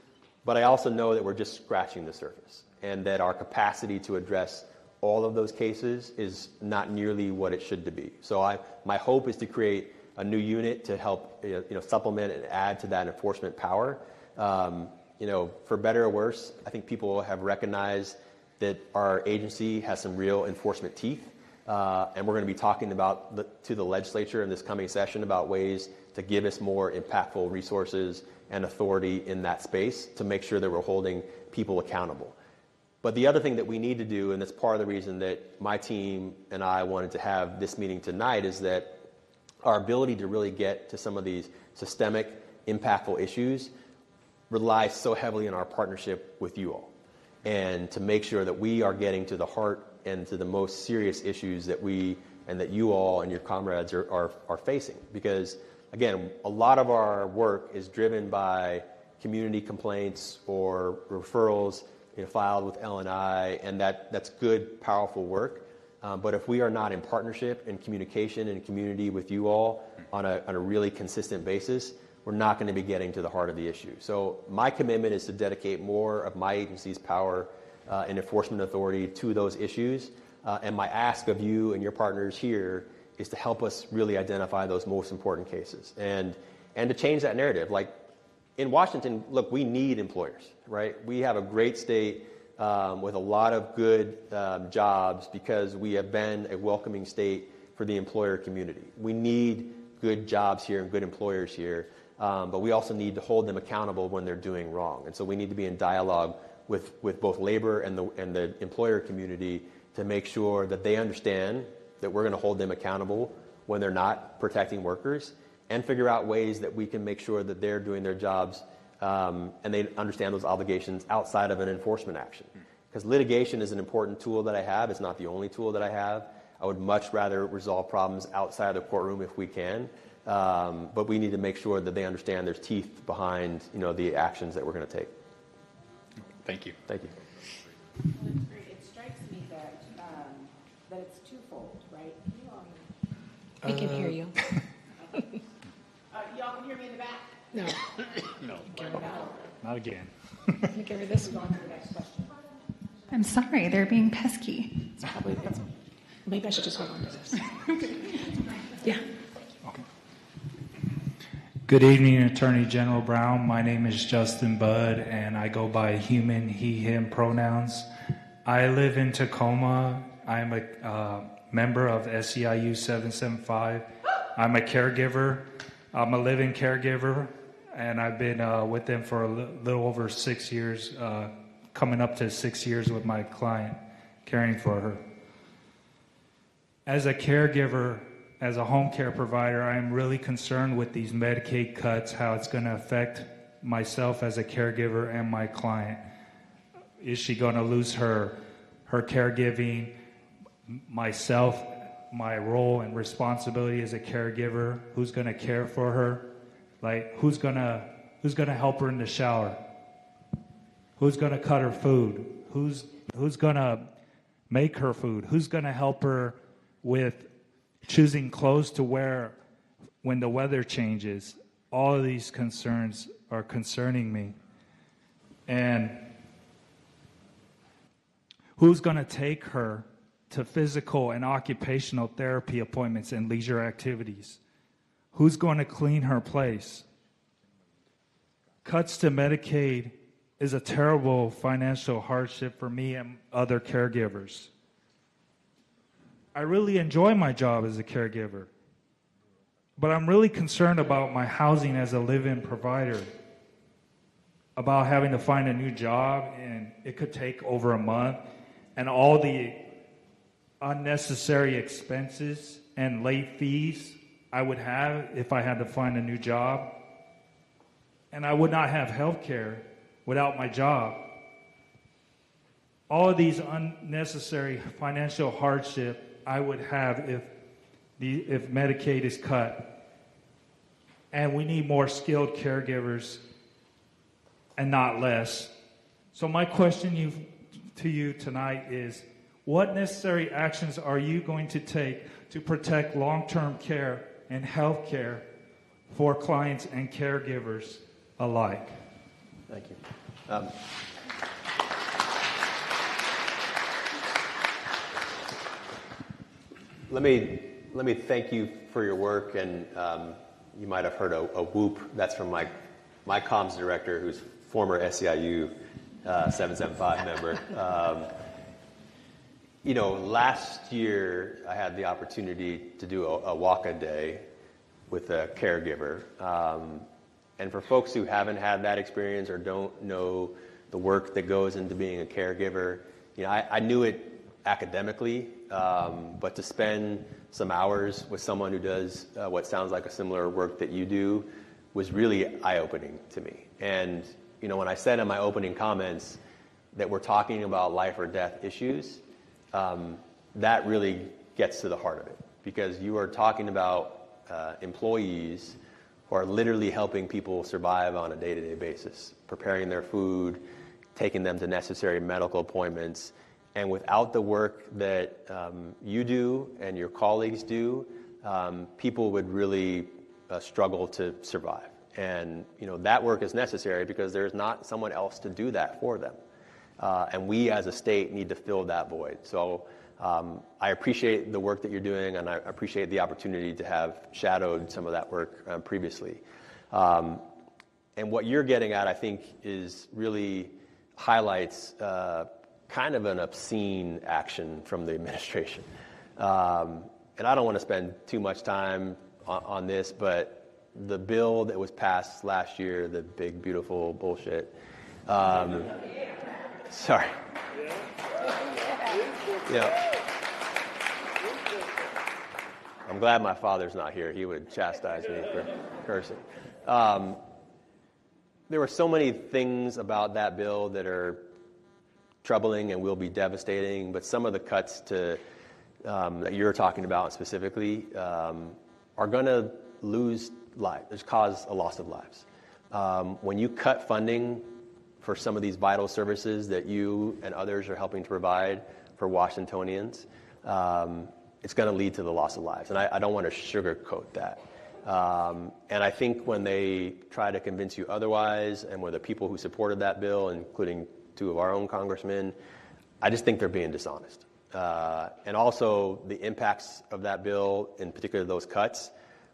but I also know that we're just scratching the surface and that our capacity to address all of those cases is not nearly what it should be. So my hope is to create a new unit to help supplement and add to that enforcement power. For better or worse, I think people have recognized that our agency has some real enforcement teeth. And we're going to be talking to the legislature in this coming session about ways to give us more impactful resources and authority in that space to make sure that we're holding people accountable. But the other thing that we need to do, and that's part of the reason that my team and I wanted to have this meeting tonight, is that our ability to really get to some of these systemic, impactful issues relies so heavily on our partnership with you all, and to make sure that we are getting to the heart and to the most serious issues that we and that you all and your comrades are facing. Because, again, a lot of our work is driven by community complaints or referrals filed with L&I, and that's good, powerful work. But if we are not in partnership and communication and community with you all on a really consistent basis, we're not going to be getting to the heart of the issue. So my commitment is to dedicate more of my agency's power and enforcement authority to those issues. And my ask of you and your partners here is to help us really identify those most important cases and to change that narrative. Like in Washington, look, we need employers, right? We have a great state with a lot of good jobs because we have been a welcoming state for the employer community. We need good jobs here and good employers here, but we also need to hold them accountable when they're doing wrong. And so we need to be in dialogue with both labor and the employer community to make sure that they understand that we're going to hold them accountable when they're not protecting workers, and figure out ways that we can make sure that they're doing their jobs and they understand those obligations outside of an enforcement action. Because litigation is an important tool that I have. It's not the only tool that I have. I would much rather resolve problems outside the courtroom if we can. But we need to make sure that they understand there's teeth behind the actions that we're going to take. Thank you. Thank you. It strikes me that it's twofold, right? We can hear you. Y'all can hear me in the back? No. No, Give her that. not again. Let me give her this one. I'm sorry, they're being pesky. Maybe I should just hold on to this. Yeah. Okay. Good evening, Attorney General Brown. My name is Justin Budd, and I go by human, he, him pronouns. I live in Tacoma. I'm a member of SEIU 775. I'm a caregiver. I'm a living caregiver, and I've been with them for a little over 6 years, coming up to 6 years with my client, caring for her. As a caregiver, as a home care provider, I'm really concerned with these Medicaid cuts, how it's going to affect myself as a caregiver and my client. Is she going to lose her caregiving, myself, my role and responsibility as a caregiver? Who's going to care for her? Like, who's going to help her in the shower? Who's going to cut her food? Who's going to make her food? Who's going to help her with choosing clothes to wear when the weather changes. All of these concerns are concerning me. And who's going to take her to physical and occupational therapy appointments and leisure activities? Who's going to clean her place? Cuts to Medicaid is a terrible financial hardship for me and other caregivers. I really enjoy my job as a caregiver, but I'm really concerned about my housing as a live-in provider, about having to find a new job, and it could take over a month, and all the unnecessary expenses and late fees I would have if I had to find a new job. And I would not have health care without my job. All of these unnecessary financial hardship I would have if Medicaid is cut. And we need more skilled caregivers and not less. So my question to you tonight is, what necessary actions are you going to take to protect long-term care and health care for clients and caregivers alike? Thank you. Let me thank you for your work, and you might have heard a whoop. That's from my comms director, who's former SEIU 775 member. Last year I had the opportunity to do a walk-a-day with a caregiver. And for folks who haven't had that experience or don't know the work that goes into being a caregiver, I knew it academically, but to spend some hours with someone who does what sounds like a similar work that you do was really eye-opening to me. And, when I said in my opening comments that we're talking about life or death issues, that really gets to the heart of it, because you are talking about employees who are literally helping people survive on a day-to-day basis, preparing their food, taking them to necessary medical appointments. And without the work that you do and your colleagues do, people would really struggle to survive. And that work is necessary because there's not someone else to do that for them. And we as a state need to fill that void. So I appreciate the work that you're doing, and I appreciate the opportunity to have shadowed some of that work previously. And what you're getting at, I think, is really highlights kind of an obscene action from the administration. And I don't want to spend too much time on this, but the bill that was passed last year, the big, beautiful bullshit. Sorry. I'm glad my father's not here. He would chastise me for cursing. There were so many things about that bill that are troubling and will be devastating, but some of the cuts that you're talking about specifically are going to lose lives. There's cause a loss of lives. When you cut funding for some of these vital services that you and others are helping to provide for Washingtonians, it's going to lead to the loss of lives. And I don't want to sugarcoat that. And I think when they try to convince you otherwise, and with the people who supported that bill, including two of our own congressmen, I just think they're being dishonest. And also, the impacts of that bill, in particular those cuts,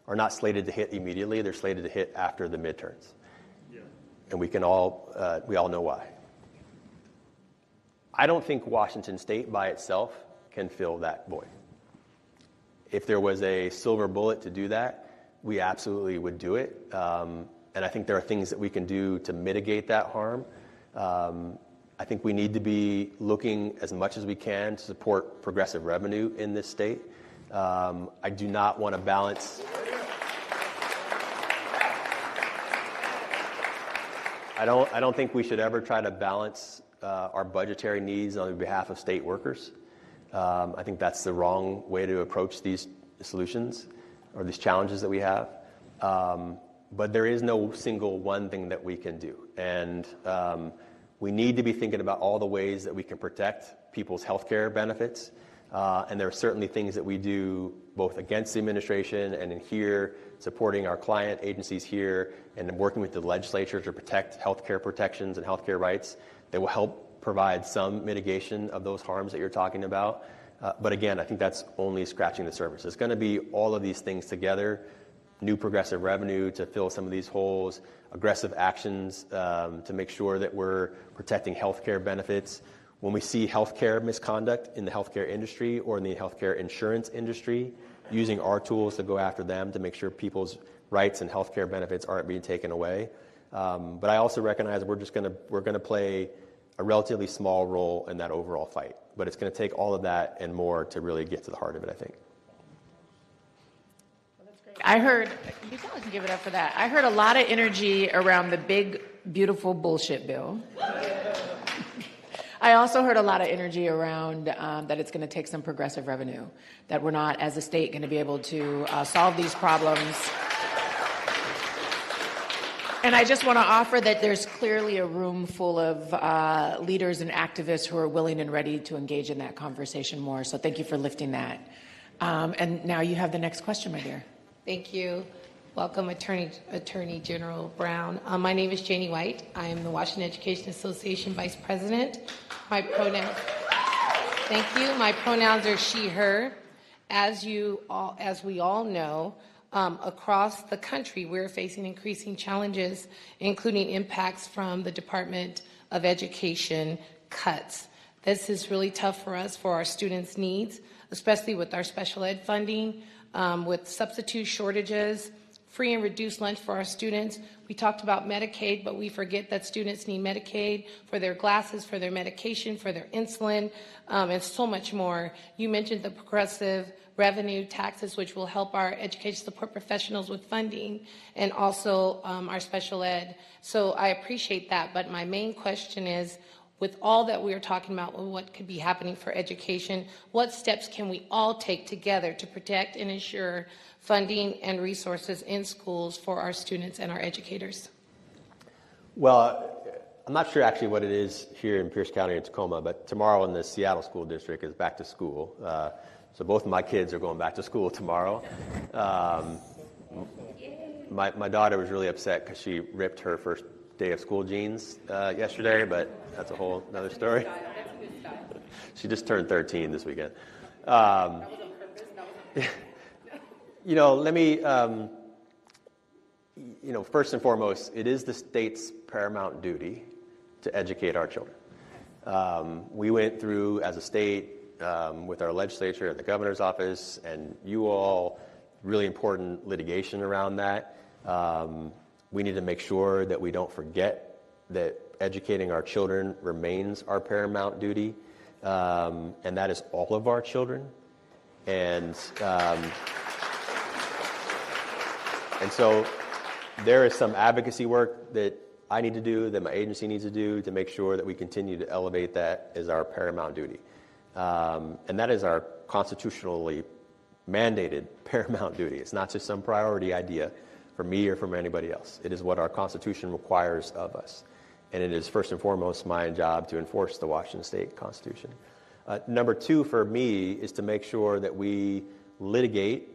are not slated to hit immediately. They're slated to hit after the midterms. Yeah. And we all know why. I don't think Washington State by itself can fill that void. If there was a silver bullet to do that, we absolutely would do it. And I think there are things that we can do to mitigate that harm. I think we need to be looking as much as we can to support progressive revenue in this state. I do not want to balance. I don't think we should ever try to balance our budgetary needs on behalf of state workers. I think that's the wrong way to approach these solutions or these challenges that we have. But there is no single one thing that we can do. And we need to be thinking about all the ways that we can protect people's health care benefits. And there are certainly things that we do both against the administration and in here, supporting our client agencies here and working with the legislature to protect healthcare protections and healthcare rights that will help provide some mitigation of those harms that you're talking about. But again, I think that's only scratching the surface. It's going to be all of these things together, new progressive revenue to fill some of these holes, aggressive actions to make sure that we're protecting healthcare benefits. When we see healthcare misconduct in the healthcare industry or in the healthcare insurance industry, using our tools to go after them to make sure people's rights and healthcare benefits aren't being taken away. But I also recognize we're going to play a relatively small role in that overall fight. But it's going to take all of that and more to really get to the heart of it, I think. I heard, you can give it up for that. I heard a lot of energy around the big, beautiful bullshit bill. I also heard a lot of energy around that it's going to take some progressive revenue, that we're not, as a state, going to be able to solve these problems. And I just want to offer that there's clearly a room full of leaders and activists who are willing and ready to engage in that conversation more. So thank you for lifting that. And now you have the next question, my dear. Thank you. Welcome, Attorney General Brown. My name is Janie White. I am the Washington Education Association Vice President. My pronouns, thank you. My pronouns are she, her. As we all know, across the country, we're facing increasing challenges, including impacts from the Department of Education cuts. This is really tough for us, for our students' needs, especially with our special ed funding, with substitute shortages, free and reduced lunch for our students. We talked about Medicaid, but we forget that students need Medicaid for their glasses, for their medication, for their insulin, and so much more. You mentioned the progressive revenue taxes, which will help our education support professionals with funding, and also our special ed. So I appreciate that, but my main question is, with all that we are talking about, what could be happening for education, what steps can we all take together to protect and ensure funding and resources in schools for our students and our educators? Well, I'm not sure actually what it is here in Pierce County or Tacoma, but tomorrow in the Seattle School District is back to school. So both of my kids are going back to school tomorrow. My daughter was really upset because she ripped her first day of school jeans yesterday, but that's a whole other story. She just turned 13 this weekend. Let me, first and foremost, it is the state's paramount duty to educate our children. We went through, as a state, with our legislature and the governor's office, and you all, really important litigation around that. We need to make sure that we don't forget that educating our children remains our paramount duty, and that is all of our children. And so there is some advocacy work that I need to do, that my agency needs to do, to make sure that we continue to elevate that as our paramount duty. And that is our constitutionally mandated paramount duty. It's not just some priority idea for me or from anybody else. It is what our Constitution requires of us. And it is first and foremost my job to enforce the Washington State Constitution. Number two for me is to make sure that we litigate,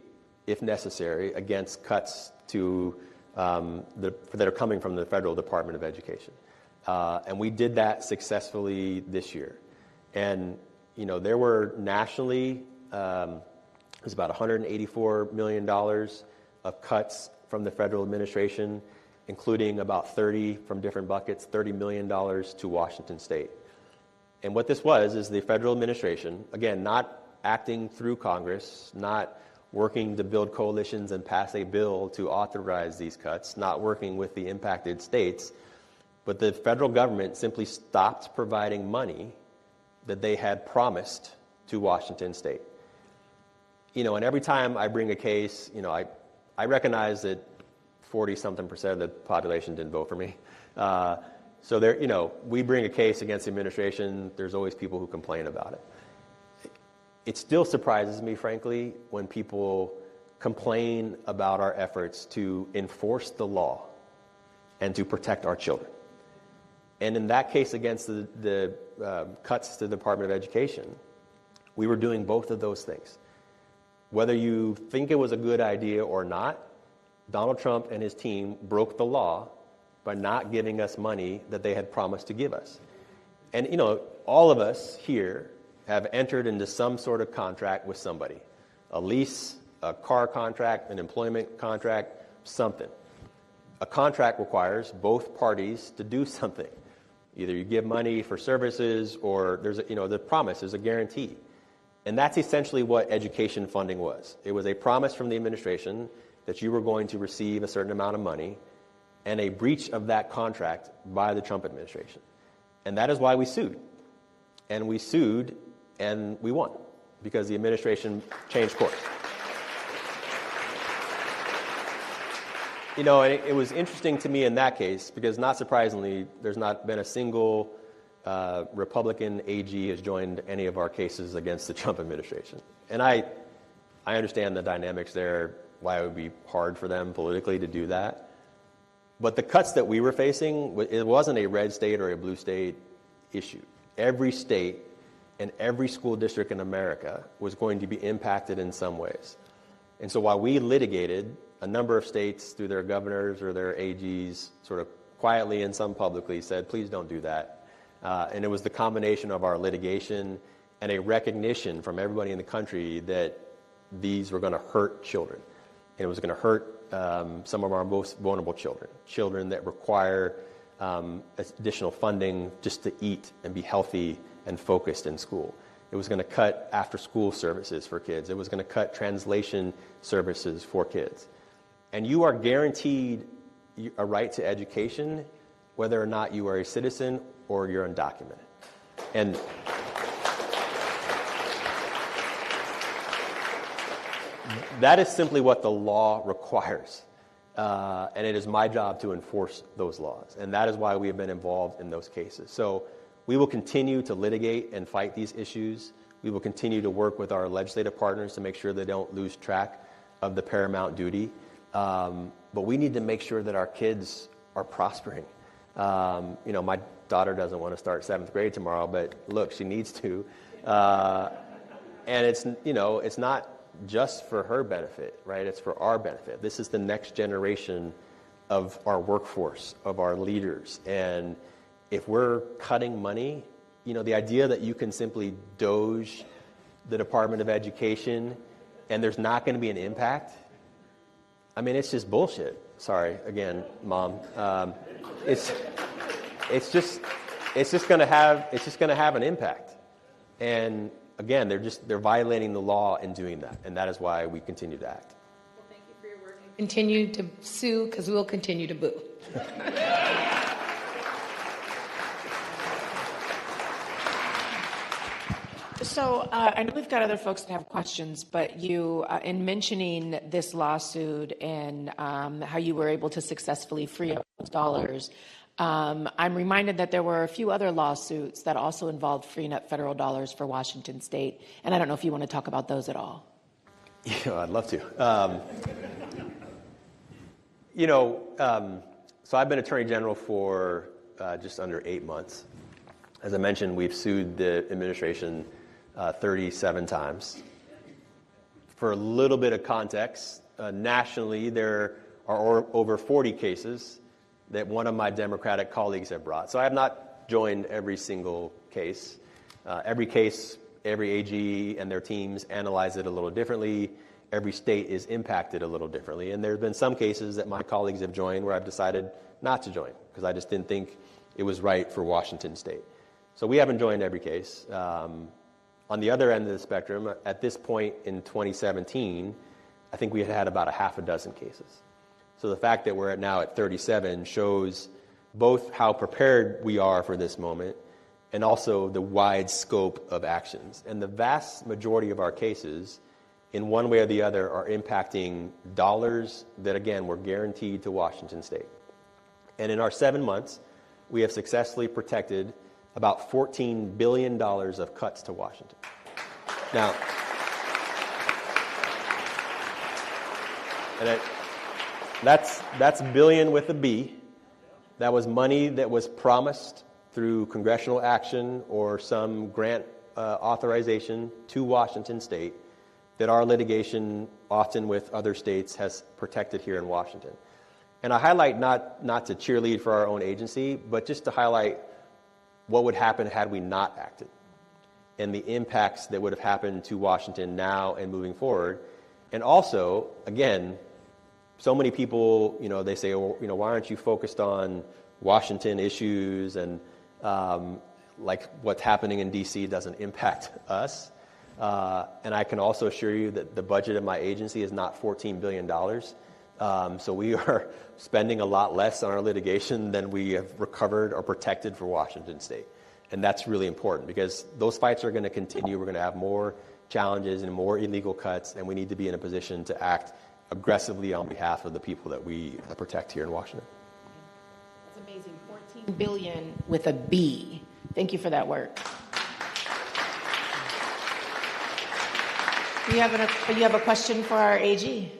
if necessary, against cuts to that are coming from the Federal Department of Education. And we did that successfully this year. And, there were nationally, it was about $184 million of cuts from the federal administration, including about 30 from different buckets, $30 million to Washington State. And what this is the federal administration, again, not acting through Congress, not working to build coalitions and pass a bill to authorize these cuts, not working with the impacted states, but the federal government simply stopped providing money that they had promised to Washington State. And every time I bring a case, I recognize that 40-something% of the population didn't vote for me. So there, we bring a case against the administration, there's always people who complain about it. It still surprises me, frankly, when people complain about our efforts to enforce the law and to protect our children. And in that case against the cuts to the Department of Education, We were doing both of those things. Whether you think it was a good idea or not, Donald Trump and his team broke the law by not giving us money that they had promised to give us. And, you know, all of us here have entered into some sort of contract with somebody. A lease, a car contract, an employment contract, something. A contract requires both parties to do something. Either you give money for services or there's a, the promise, there's a guarantee. And that's essentially what education funding was. It was a promise from the administration that you were going to receive a certain amount of money and a breach of that contract by the Trump administration. And that is why we sued. And we sued and we won because the administration changed course. And it was interesting to me in that case because, not surprisingly, there's not been a single Republican AG has joined any of our cases against the Trump administration. And I understand the dynamics there, why it would be hard for them politically to do that. But the cuts that we were facing, it wasn't a red state or a blue state issue. Every state and every school district in America was going to be impacted in some ways. And so while we litigated, a number of states through their governors or their AGs sort of quietly and some publicly said, please don't do that. And it was the combination of our litigation and a recognition from everybody in the country that these were going to hurt children. And it was going to hurt some of our most vulnerable children that require additional funding just to eat and be healthy and focused in school. It was going to cut after-school services for kids. It was going to cut translation services for kids. And you are guaranteed a right to education whether or not you are a citizen or you're undocumented. And that is simply what the law requires. And it is my job to enforce those laws. And that is why we have been involved in those cases. So we will continue to litigate and fight these issues. We will continue to work with our legislative partners to make sure they don't lose track of the paramount duty. But we need to make sure that our kids are prospering. My daughter doesn't want to start 7th grade tomorrow, but look, she needs to. And it's not just for her benefit, right? It's for our benefit. This is the next generation of our workforce, of our leaders. And if we're cutting money, the idea that you can simply doge the Department of Education and there's not going to be an impact, it's just bullshit. Sorry, again, Mom. It's just going to have an impact. And again, they're violating the law in doing that, and that is why we continue to act. Well, thank you for your work. Continue to sue because we'll continue to boo. So I know we've got other folks that have questions, but you, in mentioning this lawsuit and how you were able to successfully free up those dollars, I'm reminded that there were a few other lawsuits that also involved freeing up federal dollars for Washington State. And I don't know if you want to talk about those at all. Yeah, I'd love to. So I've been Attorney General for just under 8 months. As I mentioned, we've sued the administration 37 times. For a little bit of context, nationally there are over 40 cases that one of my Democratic colleagues have brought. So I have not joined every single case. Every case, every AG and their teams analyze it a little differently. Every state is impacted a little differently. And there have been some cases that my colleagues have joined where I've decided not to join because I just didn't think it was right for Washington State. So we haven't joined every case. On the other end of the spectrum, at this point in 2017, I think we had had about a half a dozen cases. So the fact that we're now at 37 shows both how prepared we are for this moment and also the wide scope of actions. And the vast majority of our cases, in one way or the other, are impacting dollars that, again, were guaranteed to Washington State. And in our 7 months, we have successfully protected about $14 billion of cuts to Washington. Now, and that's billion with a B. That was money that was promised through congressional action or some grant authorization to Washington State that our litigation, often with other states, has protected here in Washington. And I highlight not to cheerlead for our own agency, but just to highlight what would happen had we not acted and the impacts that would have happened to Washington now and moving forward. And also, again, so many people, they say, well, why aren't you focused on Washington issues and like what's happening in D.C. doesn't impact us. And I can also assure you that the budget of my agency is not $14 billion. So we are spending a lot less on our litigation than we have recovered or protected for Washington State. And that's really important because those fights are going to continue. We're going to have more challenges and more illegal cuts, and we need to be in a position to act aggressively on behalf of the people that we protect here in Washington. That's amazing. 14 billion with a B. Thank you for that work. You have a question for our AG?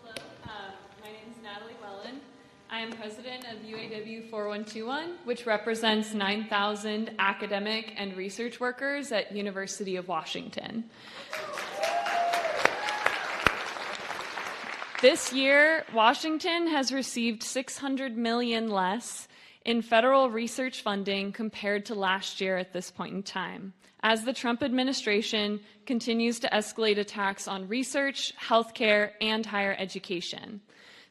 Hello, my name is Natalie Wellen. I am president of UAW 4121, which represents 9,000 academic and research workers at University of Washington. This year, Washington has received $600 million less in federal research funding compared to last year at this point in time, as the Trump administration continues to escalate attacks on research, healthcare, and higher education.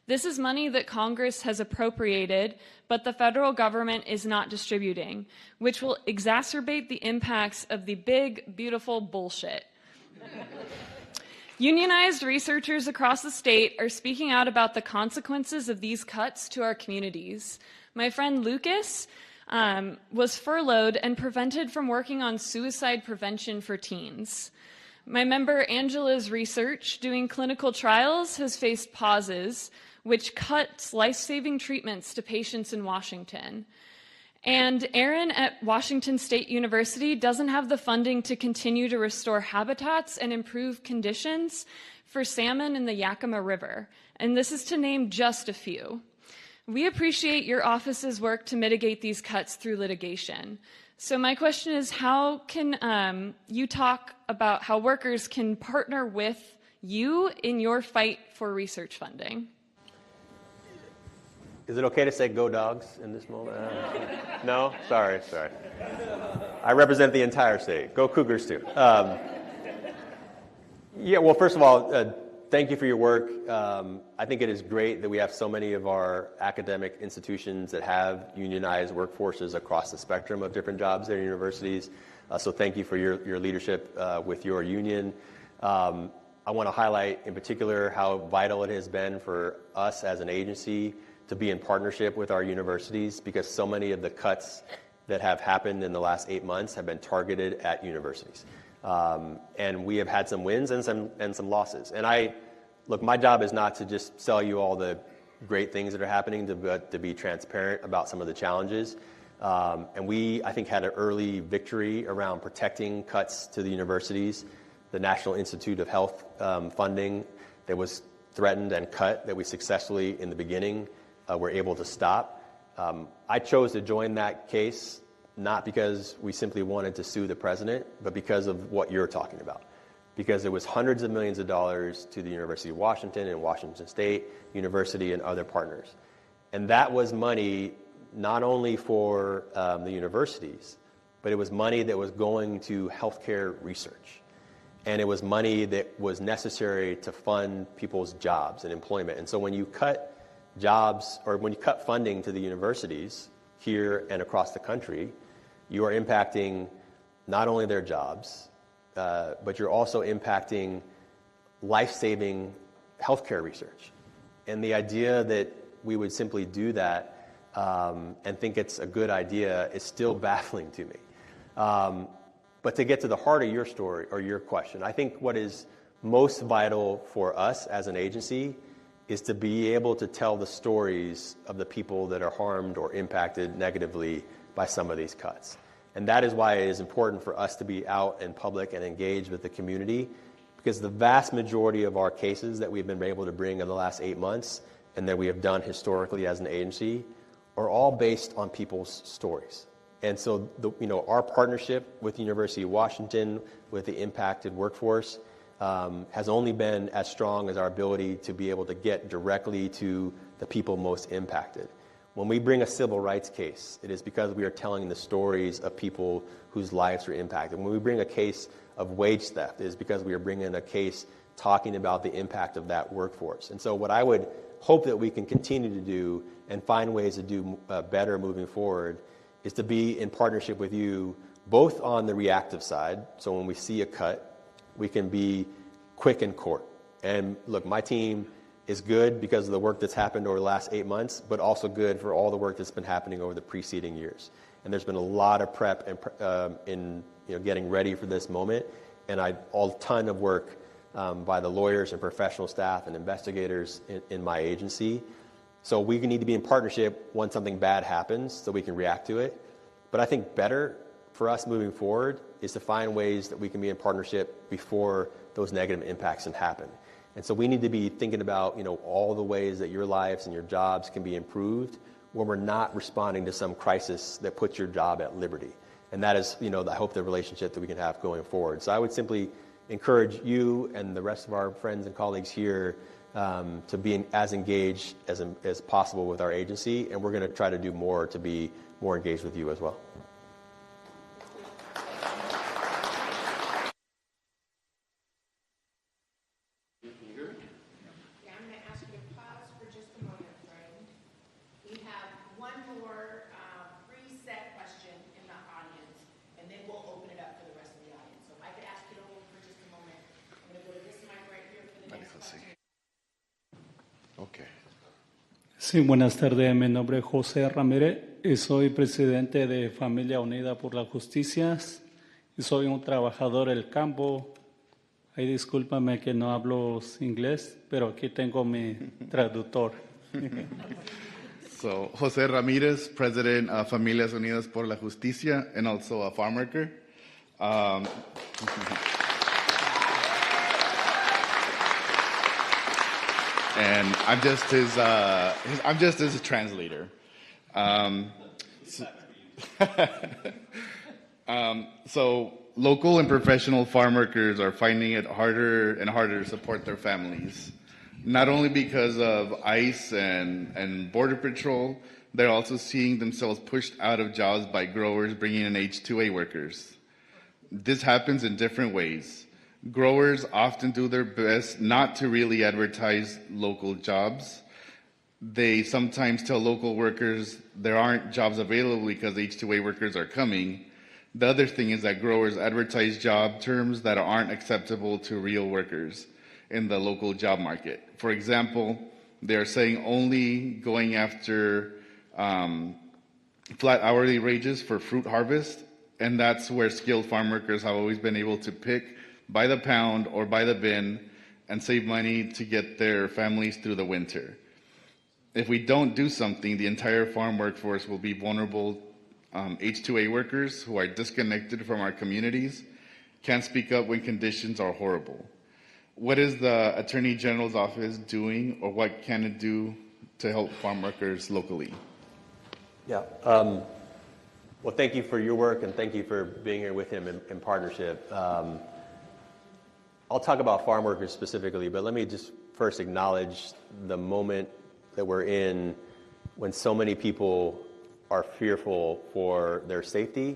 This is money that Congress has appropriated, but the federal government is not distributing, which will exacerbate the impacts of the big, beautiful bullshit. Unionized researchers across the state are speaking out about the consequences of these cuts to our communities. My friend Lucas was furloughed and prevented from working on suicide prevention for teens. My member Angela's research doing clinical trials has faced pauses, which cuts life-saving treatments to patients in Washington. And Aaron at Washington State University doesn't have the funding to continue to restore habitats and improve conditions for salmon in the Yakima River. And this is to name just a few. We appreciate your office's work to mitigate these cuts through litigation. So my question is, how can you talk about how workers can partner with you in your fight for research funding? Is it okay to say go dogs in this moment? No? Sorry. I represent the entire state. Go Cougars too. Well, first of all, thank you for your work. I think it is great that we have so many of our academic institutions that have unionized workforces across the spectrum of different jobs at universities. So thank you for your leadership with your union. I want to highlight in particular how vital it has been for us as an agency to be in partnership with our universities, because so many of the cuts that have happened in the last 8 months have been targeted at universities. And we have had some wins and some losses. And look, my job is not to just sell you all the great things that are happening, but to be transparent about some of the challenges. And we, I think, had an early victory around protecting cuts to the universities. The National Institute of Health funding that was threatened and cut that we successfully, in the beginning, were able to stop. I chose to join that case not because we simply wanted to sue the president, but because of what you're talking about. Because it was hundreds of millions of dollars to the University of Washington and Washington State University and other partners. And that was money not only for the universities, but it was money that was going to healthcare research. And it was money that was necessary to fund people's jobs and employment. And so when you cut jobs, or when you cut funding to the universities here and across the country, you are impacting not only their jobs, but you're also impacting life-saving healthcare research. And the idea that we would simply do that and think it's a good idea is still baffling to me. But to get to the heart of your story or your question, I think what is most vital for us as an agency is to be able to tell the stories of the people that are harmed or impacted negatively by some of these cuts. And that is why it is important for us to be out in public and engaged with the community, because the vast majority of our cases that we've been able to bring in the last 8 months and that we have done historically as an agency are all based on people's stories. And so, our partnership with the University of Washington, with the impacted workforce, has only been as strong as our ability to be able to get directly to the people most impacted. When we bring a civil rights case, it is because we are telling the stories of people whose lives are impacted. When we bring a case of wage theft, it is because we are bringing a case talking about the impact of that workforce. And so what I would hope that we can continue to do and find ways to do better moving forward is to be in partnership with you, both on the reactive side. So when we see a cut, we can be quick in court. And look, my team is good because of the work that's happened over the last 8 months, but also good for all the work that's been happening over the preceding years. And there's been a lot of prep in getting ready for this moment, and a ton of work by the lawyers and professional staff and investigators in my agency. So we need to be in partnership when something bad happens so we can react to it. But I think better for us moving forward is to find ways that we can be in partnership before those negative impacts can happen. And so we need to be thinking about all the ways that your lives and your jobs can be improved when we're not responding to some crisis that puts your job at liberty. And that is, I hope, the relationship that we can have going forward. So I would simply encourage you and the rest of our friends and colleagues here to be as engaged as possible with our agency, and we're going to try to do more to be more engaged with you as well. Sí, buenas tardes. Mi nombre es José Ramírez y soy presidente de Familia Unida por la Justicia y soy un trabajador del campo. Ay, discúlpame que no hablo inglés, pero aquí tengo mi traductor. So, José Ramírez, President of Familias Unidas por la Justicia and also a farm worker. And I'm just his translator. So local and professional farm workers are finding it harder and harder to support their families. Not only because of ICE and Border Patrol, they're also seeing themselves pushed out of jobs by growers bringing in H-2A workers. This happens in different ways. Growers often do their best not to really advertise local jobs. They sometimes tell local workers there aren't jobs available because H-2A workers are coming. The other thing is that growers advertise job terms that aren't acceptable to real workers in the local job market. For example, they're saying only going after flat hourly wages for fruit harvest, and that's where skilled farm workers have always been able to pick by the pound or by the bin and save money to get their families through the winter. If we don't do something, the entire farm workforce will be vulnerable. H-2A workers who are disconnected from our communities can't speak up when conditions are horrible. What is the Attorney General's office doing, or what can it do to help farm workers locally? Yeah. Well, thank you for your work, and thank you for being here with him in partnership. I'll talk about farm workers specifically, but let me just first acknowledge the moment that we're in when so many people are fearful for their safety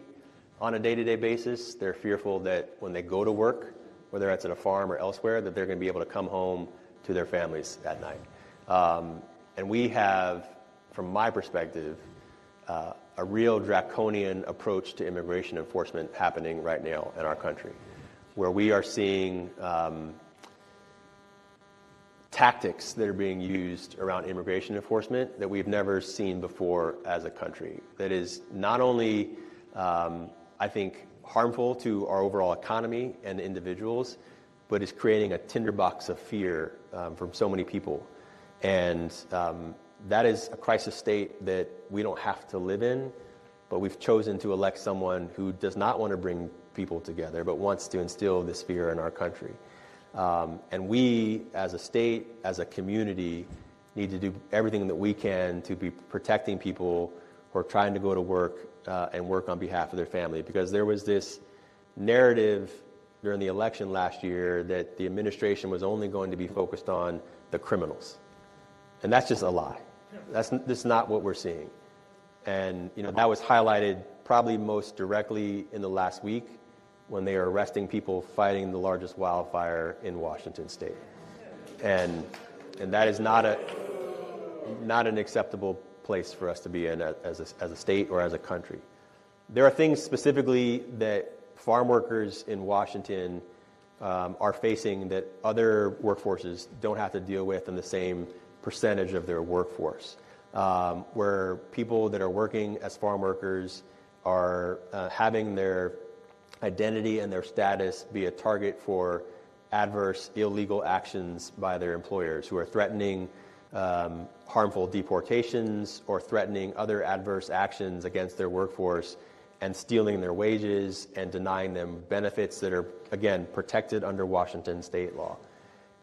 on a day-to-day basis. They're fearful that when they go to work, whether it's at a farm or elsewhere, that they're going to be able to come home to their families at night. And we have, from my perspective, a real draconian approach to immigration enforcement happening right now in our country, where we are seeing tactics that are being used around immigration enforcement that we've never seen before as a country. That is not only, I think, harmful to our overall economy and individuals, but is creating a tinderbox of fear from so many people. And that is a crisis state that we don't have to live in, but we've chosen to elect someone who does not want to bring people together, but wants to instill this fear in our country. And we, as a state, as a community, need to do everything that we can to be protecting people who are trying to go to work and work on behalf of their family, because there was this narrative during the election last year that the administration was only going to be focused on the criminals. And that's just a lie. That's not what we're seeing. And that was highlighted probably most directly in the last week when they are arresting people fighting the largest wildfire in Washington state. And that is not an acceptable place for us to be in as a state or as a country. There are things specifically that farm workers in Washington are facing that other workforces don't have to deal with in the same percentage of their workforce, where people that are working as farm workers are having their identity and their status be a target for adverse, illegal actions by their employers who are threatening harmful deportations or threatening other adverse actions against their workforce and stealing their wages and denying them benefits that are, again, protected under Washington state law.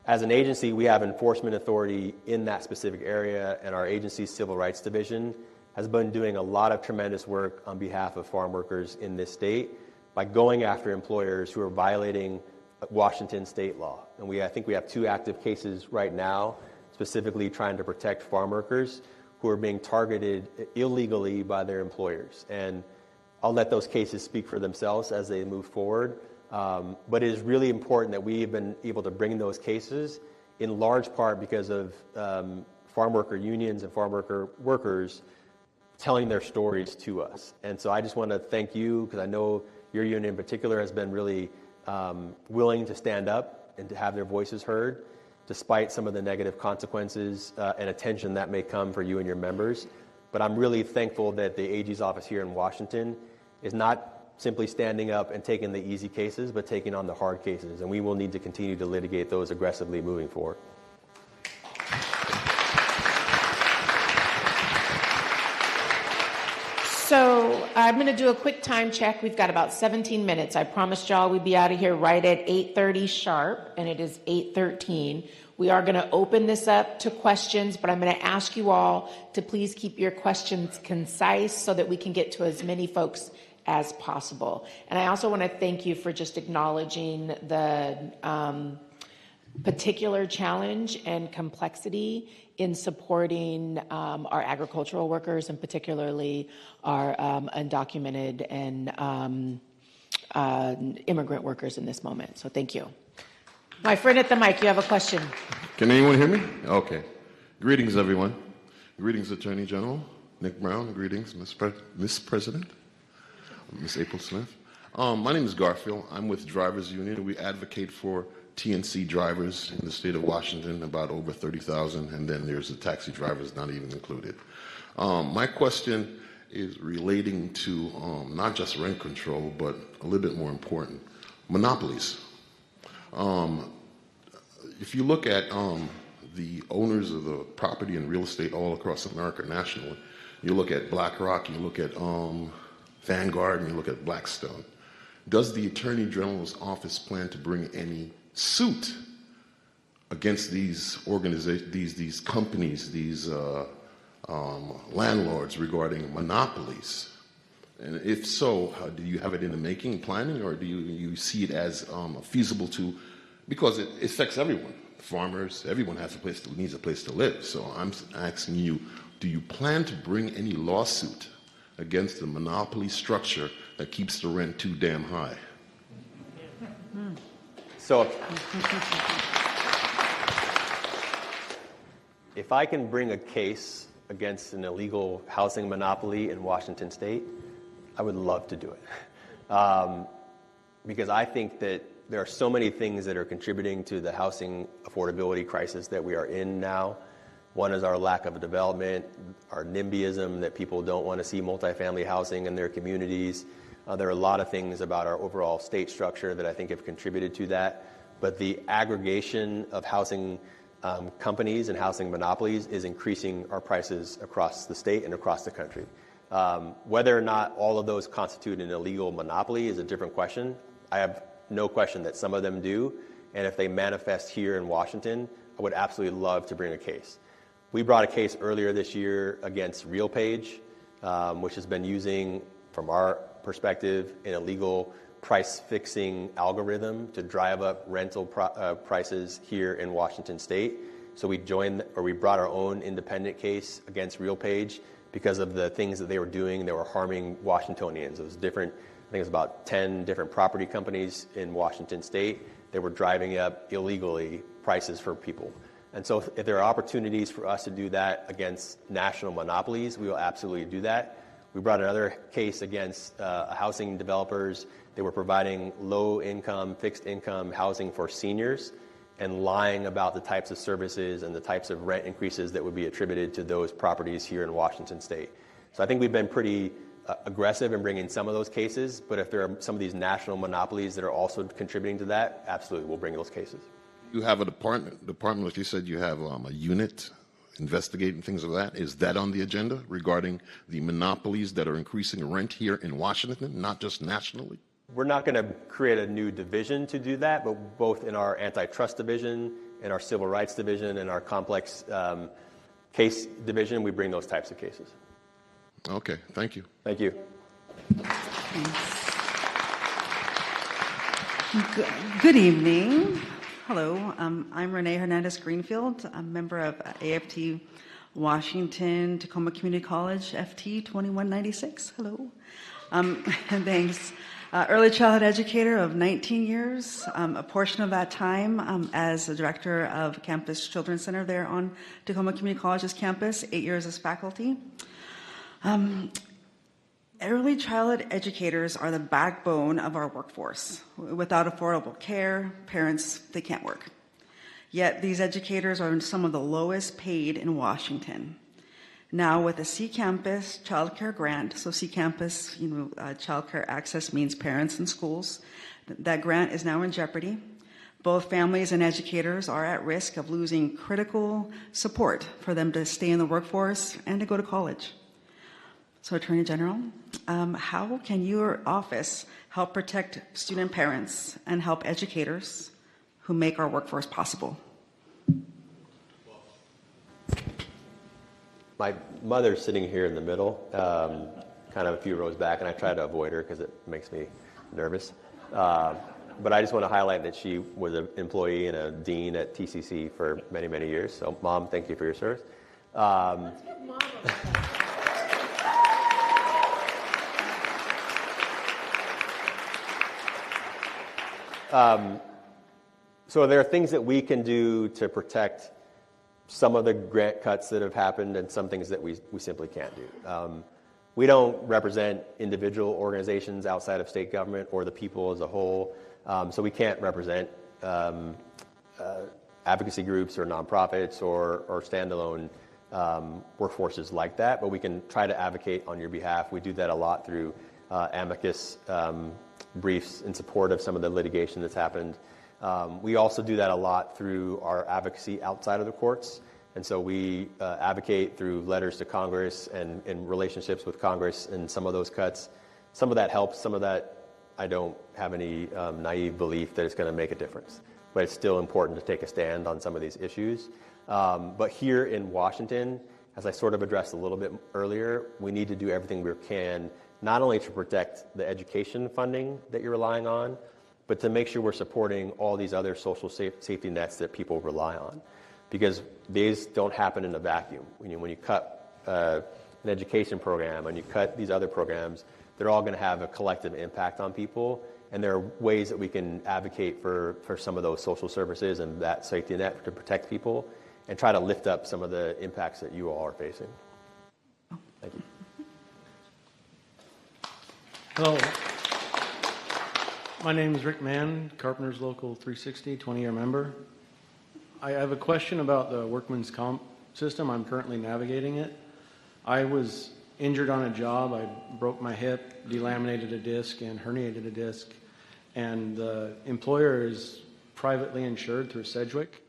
As an agency, we have enforcement authority in that specific area, and our agency's Civil Rights Division has been doing a lot of tremendous work on behalf of farm workers in this state by going after employers who are violating Washington state law. And I think we have 2 active cases right now, specifically trying to protect farm workers who are being targeted illegally by their employers. And I'll let those cases speak for themselves as they move forward. But it is really important that we have been able to bring those cases in large part because of farm worker unions and farm workers telling their stories to us. And so I just want to thank you, because I know your union in particular has been really willing to stand up and to have their voices heard, despite some of the negative consequences and attention that may come for you and your members. But I'm really thankful that the AG's office here in Washington is not simply standing up and taking the easy cases, but taking on the hard cases. And we will need to continue to litigate those aggressively moving forward. So I'm going to do a quick time check. We've got about 17 minutes. I promised y'all we'd be out of here right at 8:30 sharp, and it is 8:13. We are going to open this up to questions, but I'm going to ask you all to please keep your questions concise so that we can get to as many folks as possible. And I also want to thank you for just acknowledging the particular challenge and complexity in supporting our agricultural workers, and particularly our undocumented and immigrant workers in this moment. So thank you. My friend at the mic, you have a question. Can anyone hear me? Okay. Greetings, everyone. Greetings, Attorney General Nick Brown. Greetings, Miss President, Miss April Smith. My name is Garfield. I'm with Drivers Union. We advocate for TNC drivers in the state of Washington, about over 30,000, and then there's the taxi drivers not even included. My question is relating to not just rent control, but a little bit more important, monopolies. If you look at the owners of the property and real estate all across America nationally, you look at BlackRock, you look at Vanguard, and you look at Blackstone. Does the Attorney General's office plan to bring any suit against these organizations, these companies, these landlords regarding monopolies? And if so, do you have it in the making, planning, or do you see it as feasible to, because it affects everyone, farmers, everyone needs a place to live. So I'm asking you, do you plan to bring any lawsuit against the monopoly structure that keeps the rent too damn high? So if I can bring a case against an illegal housing monopoly in Washington state, I would love to do it. Because I think that there are so many things that are contributing to the housing affordability crisis that we are in now. One is our lack of development, our NIMBYism, that people don't want to see multifamily housing in their communities. There are a lot of things about our overall state structure that I think have contributed to that. But the aggregation of housing companies and housing monopolies is increasing our prices across the state and across the country. Whether or not all of those constitute an illegal monopoly is a different question. I have no question that some of them do. And if they manifest here in Washington, I would absolutely love to bring a case. We brought a case earlier this year against RealPage, which has been using from our perspective, an illegal price-fixing algorithm to drive up rental prices here in Washington State. So we brought our own independent case against RealPage because of the things that they were doing that were harming Washingtonians. It was different. I think it was about 10 different property companies in Washington State that were driving up illegally prices for people. And so if there are opportunities for us to do that against national monopolies, we will absolutely do that. We brought another case against housing developers. They were providing low-income, fixed-income housing for seniors and lying about the types of services and the types of rent increases that would be attributed to those properties here in Washington State. So I think we've been pretty aggressive in bringing some of those cases, but if there are some of these national monopolies that are also contributing to that, absolutely, we'll bring those cases. You have a department, like you said, you have a unit investigating things of that. Is that on the agenda regarding the monopolies that are increasing rent here in Washington, not just nationally? We're not going to create a new division to do that, but both in our antitrust division, in our civil rights division, and our complex case division, we bring those types of cases. Okay, thank you. Thank you. Good evening. Hello, I'm Renee Hernandez-Greenfield. I'm a member of AFT Washington Tacoma Community College, FT 2196. Hello. Thanks. Early childhood educator of 19 years, a portion of that time as the director of Campus Children's Center there on Tacoma Community College's campus, 8 years as faculty. Early childhood educators are the backbone of our workforce. Without affordable care, parents, they can't work. Yet these educators are some of the lowest paid in Washington. Now with the C-Campus Child Care Grant, so C-Campus, child care access means parents and schools, that grant is now in jeopardy. Both families and educators are at risk of losing critical support for them to stay in the workforce and to go to college. So Attorney General, how can your office help protect student parents and help educators who make our workforce possible? My mother's sitting here in the middle, kind of a few rows back, and I try to avoid her because it makes me nervous. But I just want to highlight that she was an employee and a dean at TCC for many, many years. So, Mom, thank you for your service. So there are things that we can do to protect some of the grant cuts that have happened and some things that we simply can't do. We don't represent individual organizations outside of state government or the people as a whole, so we can't represent advocacy groups or nonprofits or standalone workforces like that, but we can try to advocate on your behalf. We do that a lot through amicus briefs in support of some of the litigation that's happened. We also do that a lot through our advocacy outside of the courts. And so we advocate through letters to Congress and in relationships with Congress and some of those cuts. Some of that helps. Some of that, I don't have any naive belief that it's going to make a difference. But it's still important to take a stand on some of these issues. But here in Washington, as I sort of addressed a little bit earlier, we need to do everything we can, not only to protect the education funding that you're relying on, but to make sure we're supporting all these other social safety nets that people rely on. Because these don't happen in a vacuum. When you cut an education program and you cut these other programs, they're all going to have a collective impact on people. And there are ways that we can advocate for some of those social services and that safety net to protect people and try to lift up some of the impacts that you all are facing. Thank you. Hello. My name is Rick Mann, Carpenters Local 360, 20-year member. I have a question about the workman's comp system. I'm currently navigating it. I was injured on a job. I broke my hip, delaminated a disc, and herniated a disc. And the employer is privately insured through Sedgwick.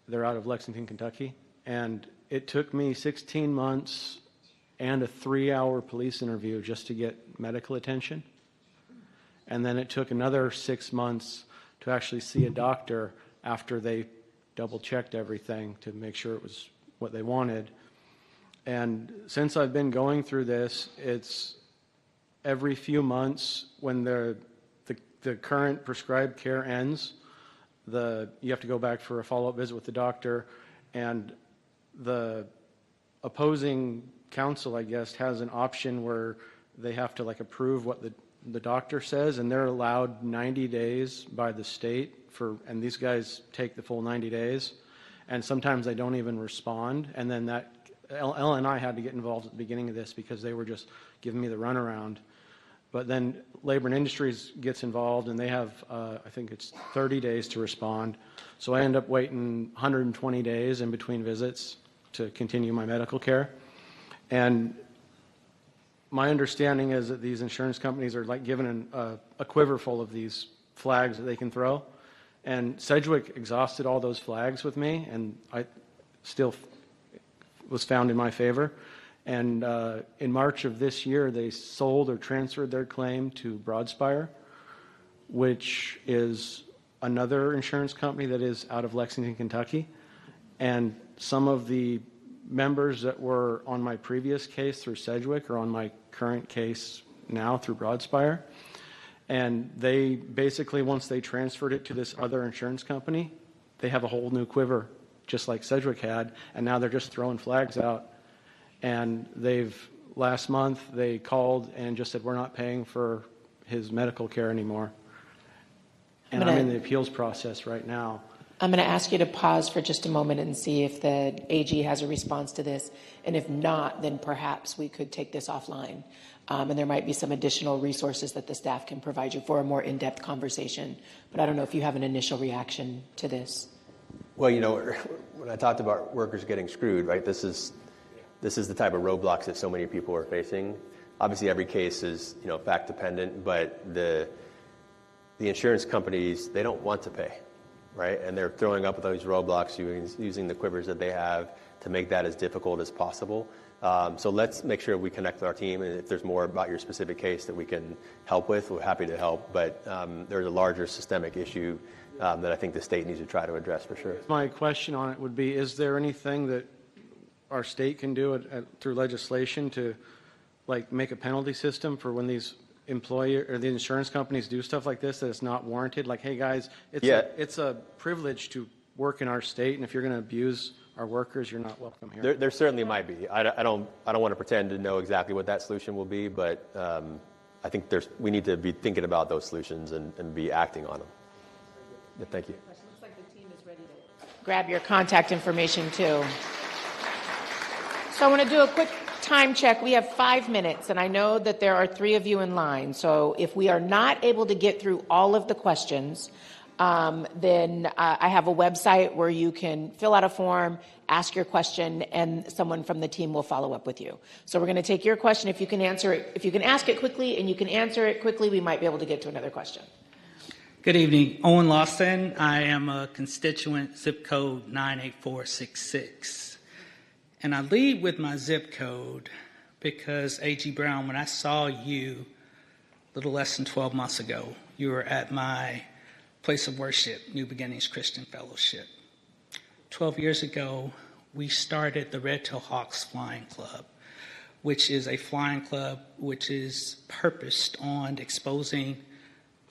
They're out of Lexington, Kentucky. And it took me 16 months and a 3-hour police interview just to get medical attention. And then it took another 6 months to actually see a doctor after they double-checked everything to make sure it was what they wanted. And since I've been going through this, it's every few months when the current prescribed care ends, you have to go back for a follow-up visit with the doctor, and the opposing counsel, I guess, has an option where they have to like approve what the doctor says, and they're allowed 90 days by the state and these guys take the full 90 days, and sometimes they don't even respond, and then Ella and I had to get involved at the beginning of this because they were just giving me the runaround. But then Labor and Industries gets involved, and they have, I think it's 30 days to respond. So I end up waiting 120 days in between visits to continue my medical care. And my understanding is that these insurance companies are like given a quiver full of these flags that they can throw. And Sedgwick exhausted all those flags with me, and I still was found in my favor. And in March of this year, they sold or transferred their claim to Broadspire, which is another insurance company that is out of Lexington, Kentucky. And some of the members that were on my previous case through Sedgwick are on my current case now through Broadspire. And they basically, once they transferred it to this other insurance company, they have a whole new quiver, just like Sedgwick had, and now they're just throwing flags out. And last month, they called and just said, we're not paying for his medical care anymore. And I'm in the appeals process right now. I'm going to ask you to pause for just a moment and see if the AG has a response to this. And if not, then perhaps we could take this offline. And there might be some additional resources that the staff can provide you for a more in-depth conversation. But I don't know if you have an initial reaction to this. Well, when I talked about workers getting screwed, right, this is the type of roadblocks that so many people are facing. Obviously, every case is, fact dependent, but the insurance companies, they don't want to pay, right? And they're throwing up those roadblocks using the quivers that they have to make that as difficult as possible. So let's make sure we connect with our team, and if there's more about your specific case that we can help with, we're happy to help. But there's a larger systemic issue that I think the state needs to try to address for sure. My question on it would be, is there anything that our state can do through legislation to make a penalty system for when these the insurance companies do stuff like this that it's not warranted? Like, hey guys, it's a privilege to work in our state, and if you're going to abuse our workers, you're not welcome here. There certainly might be. I don't want to pretend to know exactly what that solution will be, but I think we need to be thinking about those solutions and be acting on them. Yeah, thank you. It looks like the team is ready to grab your contact information too. So I want to do a quick time check. We have 5 minutes, and I know that there are 3 of you in line. So if we are not able to get through all of the questions, then I have a website where you can fill out a form, ask your question, and someone from the team will follow up with you. So we're going to take your question. If you can answer it, if you can ask it quickly and you can answer it quickly, we might be able to get to another question. Good evening. Owen Lawson. I am a constituent, zip code 98466. And I lead with my zip code because, A.G. Brown, when I saw you a little less than 12 months ago, you were at my place of worship, New Beginnings Christian Fellowship. 12 years ago, we started the Red Tail Hawks Flying Club, which is a flying club which is purposed on exposing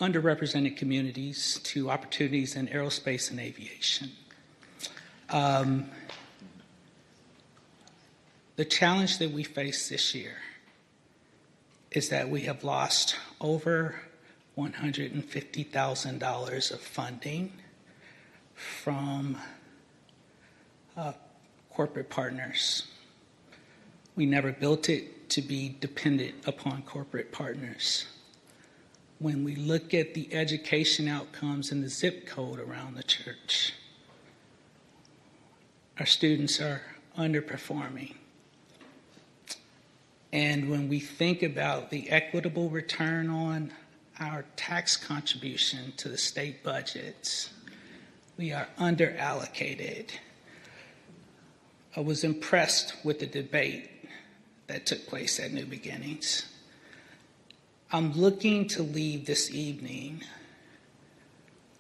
underrepresented communities to opportunities in aerospace and aviation. The challenge that we face this year is that we have lost over $150,000 of funding from corporate partners. We never built it to be dependent upon corporate partners. When we look at the education outcomes in the zip code around the church, our students are underperforming. And when we think about the equitable return on our tax contribution to the state budgets, we are underallocated. I was impressed with the debate that took place at New Beginnings. I'm looking to leave this evening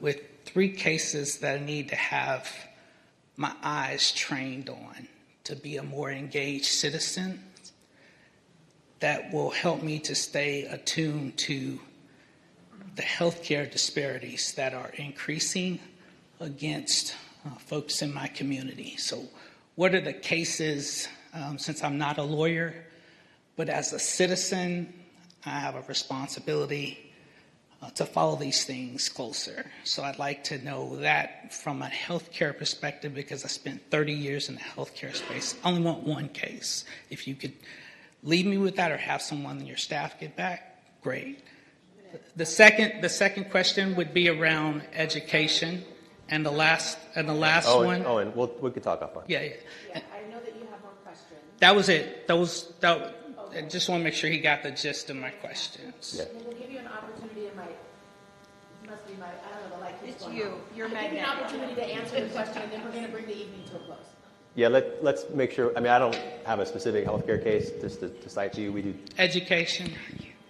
with 3 cases that I need to have my eyes trained on to be a more engaged citizen that will help me to stay attuned to the healthcare disparities that are increasing against folks in my community. So what are the cases, since I'm not a lawyer, but as a citizen, I have a responsibility to follow these things closer. So I'd like to know that from a healthcare perspective, because I spent 30 years in the healthcare space. I only want one case. If you could leave me with that or have someone in your staff get back, great. The second question would be around education, and the last one. And we could talk offline. Yeah. I know that you have more questions. That was it. I just want to make sure he got the gist of my questions. Yeah. We'll give you an opportunity. Must be I don't know, the light keeps going on. You're I'll give you an opportunity to answer the question, and then we're going to bring the evening to a close. Yeah, let's make sure. I mean, I don't have a specific healthcare case just to cite to you. We do Education.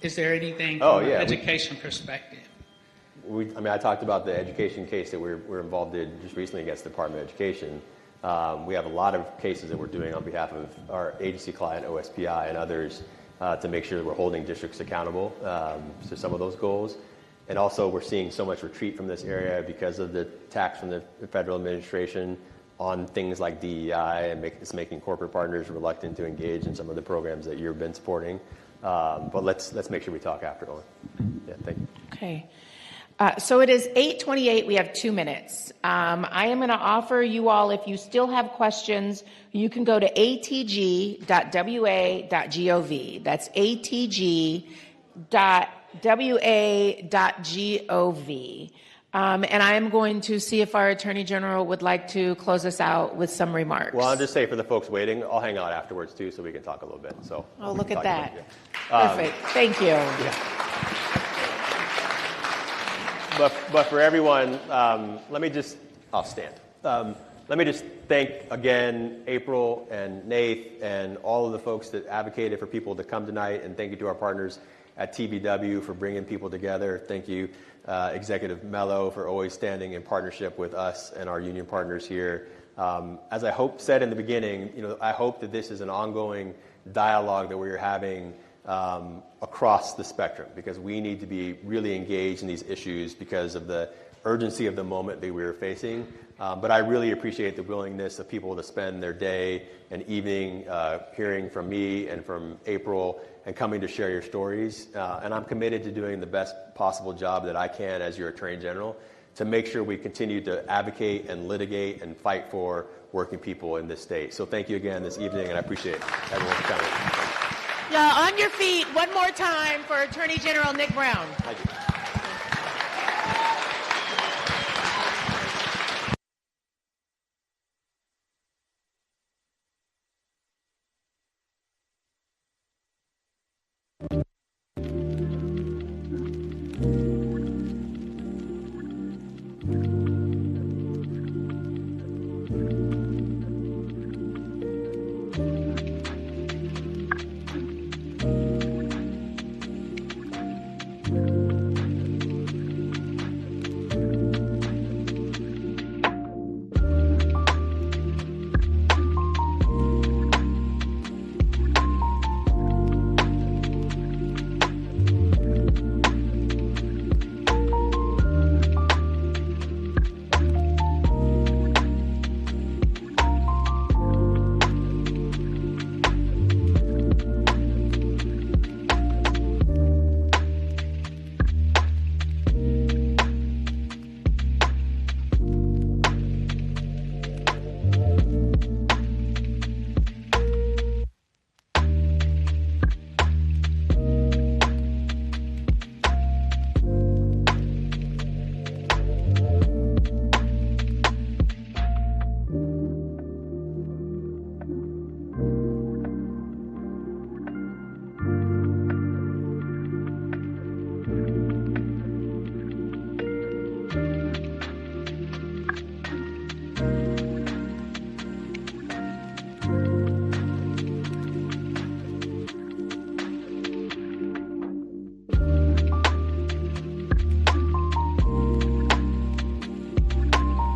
Is there anything from an education perspective? I talked about the education case that we're involved in just recently against the Department of Education. We have a lot of cases that we're doing on behalf of our agency client, OSPI, and others to make sure that we're holding districts accountable to some of those goals. And also, we're seeing so much retreat from this area because of the tax from the federal administration on things like DEI, and it's making corporate partners reluctant to engage in some of the programs that you've been supporting. But let's make sure we talk after all. Yeah, thank you. Okay. So it is 8:28. We have 2 minutes. I am going to offer you all, if you still have questions, you can go to atg.wa.gov. That's atg.wa.gov. And I am going to see if our Attorney General would like to close us out with some remarks. Well, I'll just say for the folks waiting, I'll hang out afterwards too, so we can talk a little bit. So. Oh, look at that. Perfect. Thank you. Yeah. But for everyone, I'll stand. Let me just thank again April and Nath and all of the folks that advocated for people to come tonight, and thank you to our partners at TBW for bringing people together. Thank you, Executive Mello, for always standing in partnership with us and our union partners here. As I said in the beginning, I hope that this is an ongoing dialogue that we're having across the spectrum, because we need to be really engaged in these issues because of the urgency of the moment that we're facing. But I really appreciate the willingness of people to spend their day and evening hearing from me and from April and coming to share your stories. And I'm committed to doing the best possible job that I can as your Attorney General to make sure we continue to advocate and litigate and fight for working people in this state. So thank you again this evening, and I appreciate everyone coming. Yeah, on your feet one more time for Attorney General Nick Brown. Thank you.